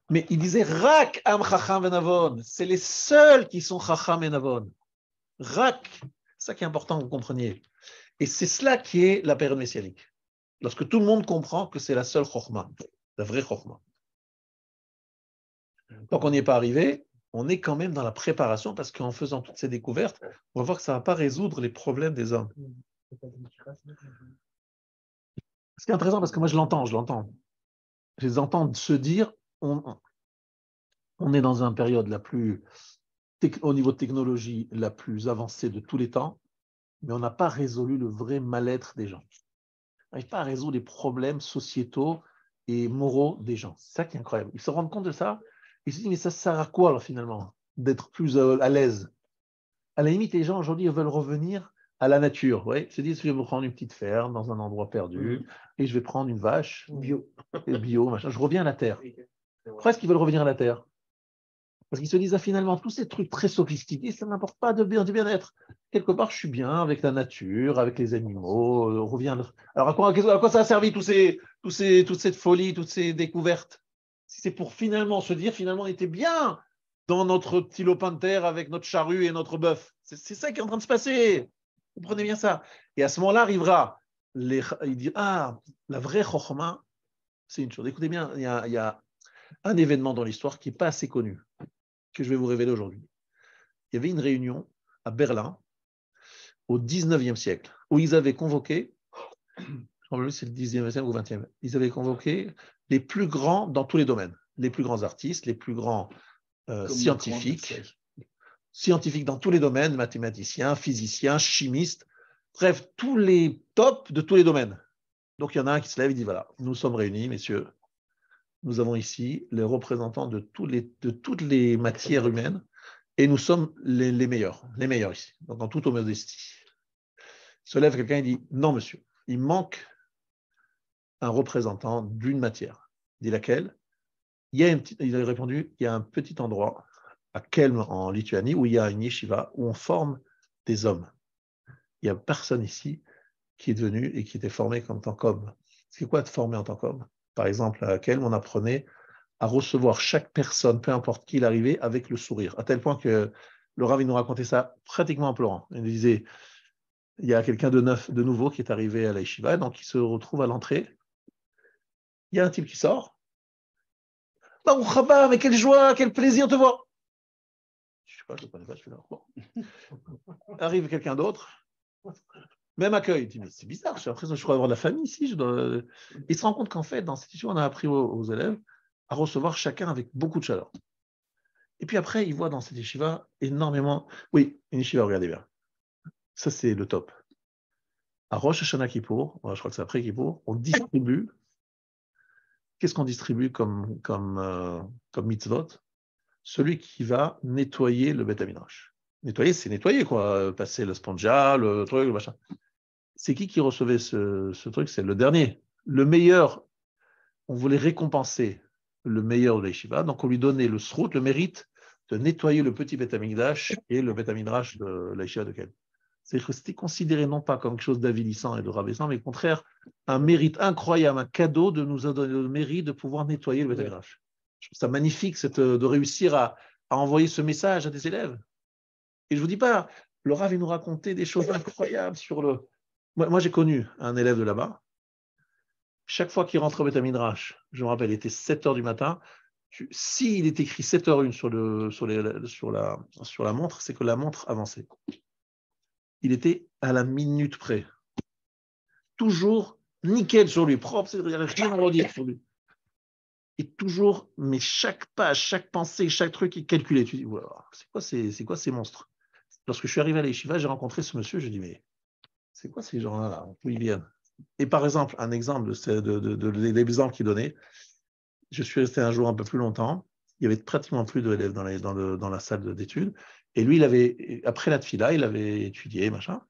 [SPEAKER 1] Mais il disait Rak am chacham venavon. C'est les seuls qui sont chacham venavon. Rak, c'est ça qui est important que vous compreniez. Et c'est cela qui est la période messianique. Lorsque tout le monde comprend que c'est la seule chokhma, la vraie chokhma. Tant qu'on n'y est pas arrivé, on est quand même dans la préparation parce qu'en faisant toutes ces découvertes, on va voir que ça ne va pas résoudre les problèmes des hommes. Ce qui est intéressant parce que moi je l'entends. Je les entends se dire on est dans une période au niveau de technologie la plus avancée de tous les temps, mais on n'a pas résolu le vrai mal-être des gens. On n'arrive pas à résoudre les problèmes sociétaux et moraux des gens. C'est ça qui est incroyable. Ils se rendent compte de ça. Ils se disent, mais ça sert à quoi, alors, finalement, d'être plus à l'aise? À la limite, les gens, aujourd'hui, ils veulent revenir à la nature. Ouais. Ils se disent, je vais me prendre une petite ferme dans un endroit perdu, et je vais prendre une vache, bio, machin. Je reviens à la terre. Pourquoi est-ce qu'ils veulent revenir à la terre? Parce qu'ils se disent, finalement, tous ces trucs très sophistiqués, ça n'apporte pas du bien-être. Quelque part, je suis bien avec la nature, avec les animaux, on revient. Alors, à quoi ça a servi toute cette folie, toutes ces découvertes? Si c'est pour finalement se dire, finalement, on était bien dans notre petit lopin de terre avec notre charrue et notre bœuf. C'est ça qui est en train de se passer. Vous comprenez bien ça. Et à ce moment-là arrivera, il dit, la vraie chokhma, c'est une chose. Écoutez bien, il y a un événement dans l'histoire qui n'est pas assez connu, que je vais vous révéler aujourd'hui. Il y avait une réunion à Berlin au 19e siècle, où ils avaient convoqué, c'est le 10e siècle ou 20e, ils avaient convoqué les plus grands dans tous les domaines, les plus grands artistes, les plus grands scientifiques dans tous les domaines, mathématiciens, physiciens, chimistes, bref, tous les tops de tous les domaines. Donc il y en a un qui se lève et dit, voilà, nous sommes réunis, messieurs, nous avons ici les représentants de toutes les matières humaines, et nous sommes les meilleurs ici, donc en toute modestie. Se lève quelqu'un et dit, non monsieur, il manque un représentant d'une matière. Il dit laquelle? Il a répondu, il y a un petit endroit à Kelm en Lituanie où il y a une yeshiva où on forme des hommes. Il n'y a personne ici qui est venu et qui était formé en tant qu'homme. C'est quoi de former en tant qu'homme? Par exemple, à Kelm, on apprenait à recevoir chaque personne, peu importe qui il arrivait, avec le sourire. À tel point que le Rav nous racontait ça pratiquement en pleurant. Il nous disait, il y a quelqu'un de nouveau qui est arrivé à la yeshiva, donc il se retrouve à l'entrée. Il y a un type qui sort. Baruch haba, mais quelle joie, quel plaisir de te voir. Je sais pas, je ne connais pas, je suis là. Bon. Arrive quelqu'un d'autre. Même accueil. Il dit, mais c'est bizarre, j'ai l'impression que je crois avoir de la famille ici. Il se rend compte qu'en fait, dans cette situation, on a appris aux élèves à recevoir chacun avec beaucoup de chaleur. Et puis après, il voit dans cette yeshiva énormément. Oui, une yeshiva, regardez bien. Ça, c'est le top. À Rosh Hashanah Kippour, je crois que c'est après Kippour, on distribue. Qu'est-ce qu'on distribue comme mitzvot? celui qui va nettoyer le Beth Midrash. Nettoyer, c'est nettoyer, quoi. Passer le spongia, le truc, le machin. C'est qui recevait ce truc? C'est le dernier. Le meilleur, on voulait récompenser le meilleur de l'Yeshiva, donc on lui donnait le srout, le mérite de nettoyer le petit Beth Amikdash et le Beth Midrash de l'Yeshiva de Kel. C'est-à-dire que c'était considéré non pas comme quelque chose d'avilissant et de rabaissant, mais au contraire, un mérite incroyable, un cadeau de nous donner le mérite de pouvoir nettoyer le Beth Midrash. Je trouve ça magnifique de réussir à envoyer ce message à des élèves. Et je ne vous dis pas, le Rav, il nous racontait des choses incroyables sur le... Moi, j'ai connu un élève de là-bas. Chaque fois qu'il rentrait au Beth Midrash, je me rappelle, il était 7h du matin. S'il est écrit 7h01 sur la montre, c'est que la montre avançait. Il était à la minute près. Toujours nickel sur lui, propre, il n'y avait rien à redire sur lui. Et toujours, mais chaque page, chaque pensée, chaque truc, il calculait. Tu dis, wow, c'est quoi ces monstres? Lorsque je suis arrivé à l'Yeshiva, j'ai rencontré ce monsieur, je dis, mais c'est quoi ces gens-là, d'où ils viennent? Et par exemple, un exemple de l'exemple qu'il donnait, je suis resté un jour un peu plus longtemps, il y avait pratiquement plus d'élèves dans la salle d'études, et lui, après la tfila, il avait étudié, machin,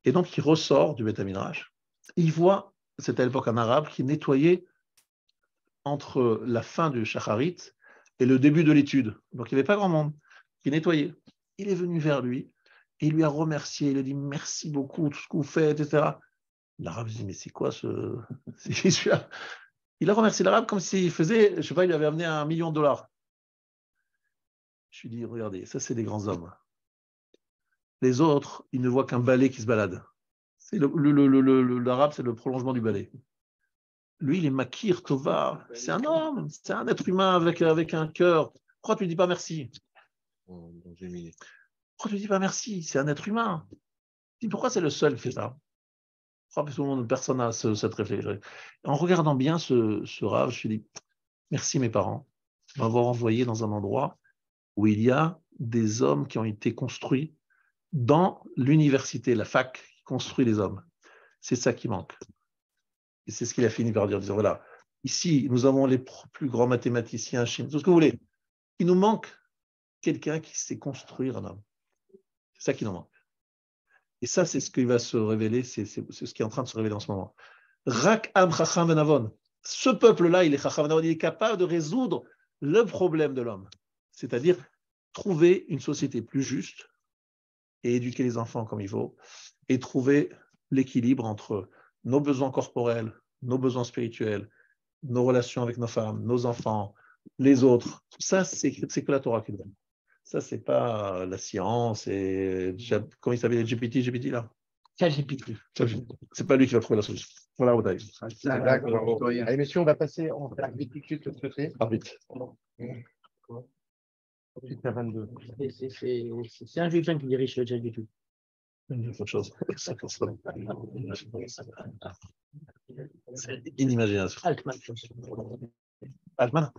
[SPEAKER 1] et donc il ressort du Beth Midrash, il voit, c'était à l'époque un arabe, qui nettoyait entre la fin du Shacharit et le début de l'étude. Donc il n'y avait pas grand monde qui nettoyait. Il est venu vers lui et il lui a remercié. Il lui a dit merci beaucoup, tout ce que vous faites, etc. L'arabe dit mais c'est quoi ce. Il a remercié l'arabe comme s'il faisait, je ne sais pas, il lui avait amené $1 million. Je lui ai dit regardez, ça c'est des grands hommes. Les autres, ils ne voient qu'un balai qui se balade. L'arabe, c'est le prolongement du balai. Lui, il est Makir Tova. C'est un homme, c'est un être humain avec un cœur. Pourquoi tu ne dis pas merci? Pourquoi tu ne dis pas merci? C'est un être humain. Pourquoi c'est le seul qui fait ça? Pourquoi personne n'a cette réflexion? En regardant bien ce Rav, je me suis dit merci mes parents de m'avoir envoyé dans un endroit où il y a des hommes qui ont été construits dans l'université, la fac qui construit les hommes. C'est ça qui manque. Et c'est ce qu'il a fini par dire, disant, voilà, ici, nous avons les plus grands mathématiciens, chimiques, tout ce que vous voulez. Il nous manque quelqu'un qui sait construire un homme. C'est ça qui nous manque. Et ça, c'est ce qui va se révéler, c'est ce qui est en train de se révéler en ce moment. Rak Am Chacham Benavon. Ce peuple-là, il est Chacham Benavon, il est capable de résoudre le problème de l'homme. C'est-à-dire trouver une société plus juste et éduquer les enfants comme il faut, et trouver l'équilibre entre nos besoins corporels, nos besoins spirituels, nos relations avec nos femmes, nos enfants, les autres. Ça, c'est que la Torah qui donne. Ça, c'est pas la science et comment il s'appelle GPT là?
[SPEAKER 3] ChatGPT.
[SPEAKER 1] C'est pas lui qui va trouver la solution. Voilà, Odaï.
[SPEAKER 2] D'accord. Allez, messieurs, on va passer en vite tout de suite, s'il te plaît.
[SPEAKER 1] Vite.
[SPEAKER 2] Jusqu'à 22.
[SPEAKER 3] C'est un juif qui dirige le ChatGPT.
[SPEAKER 1] Autre chose. C'est inimaginable.
[SPEAKER 3] Altman.
[SPEAKER 1] Altman?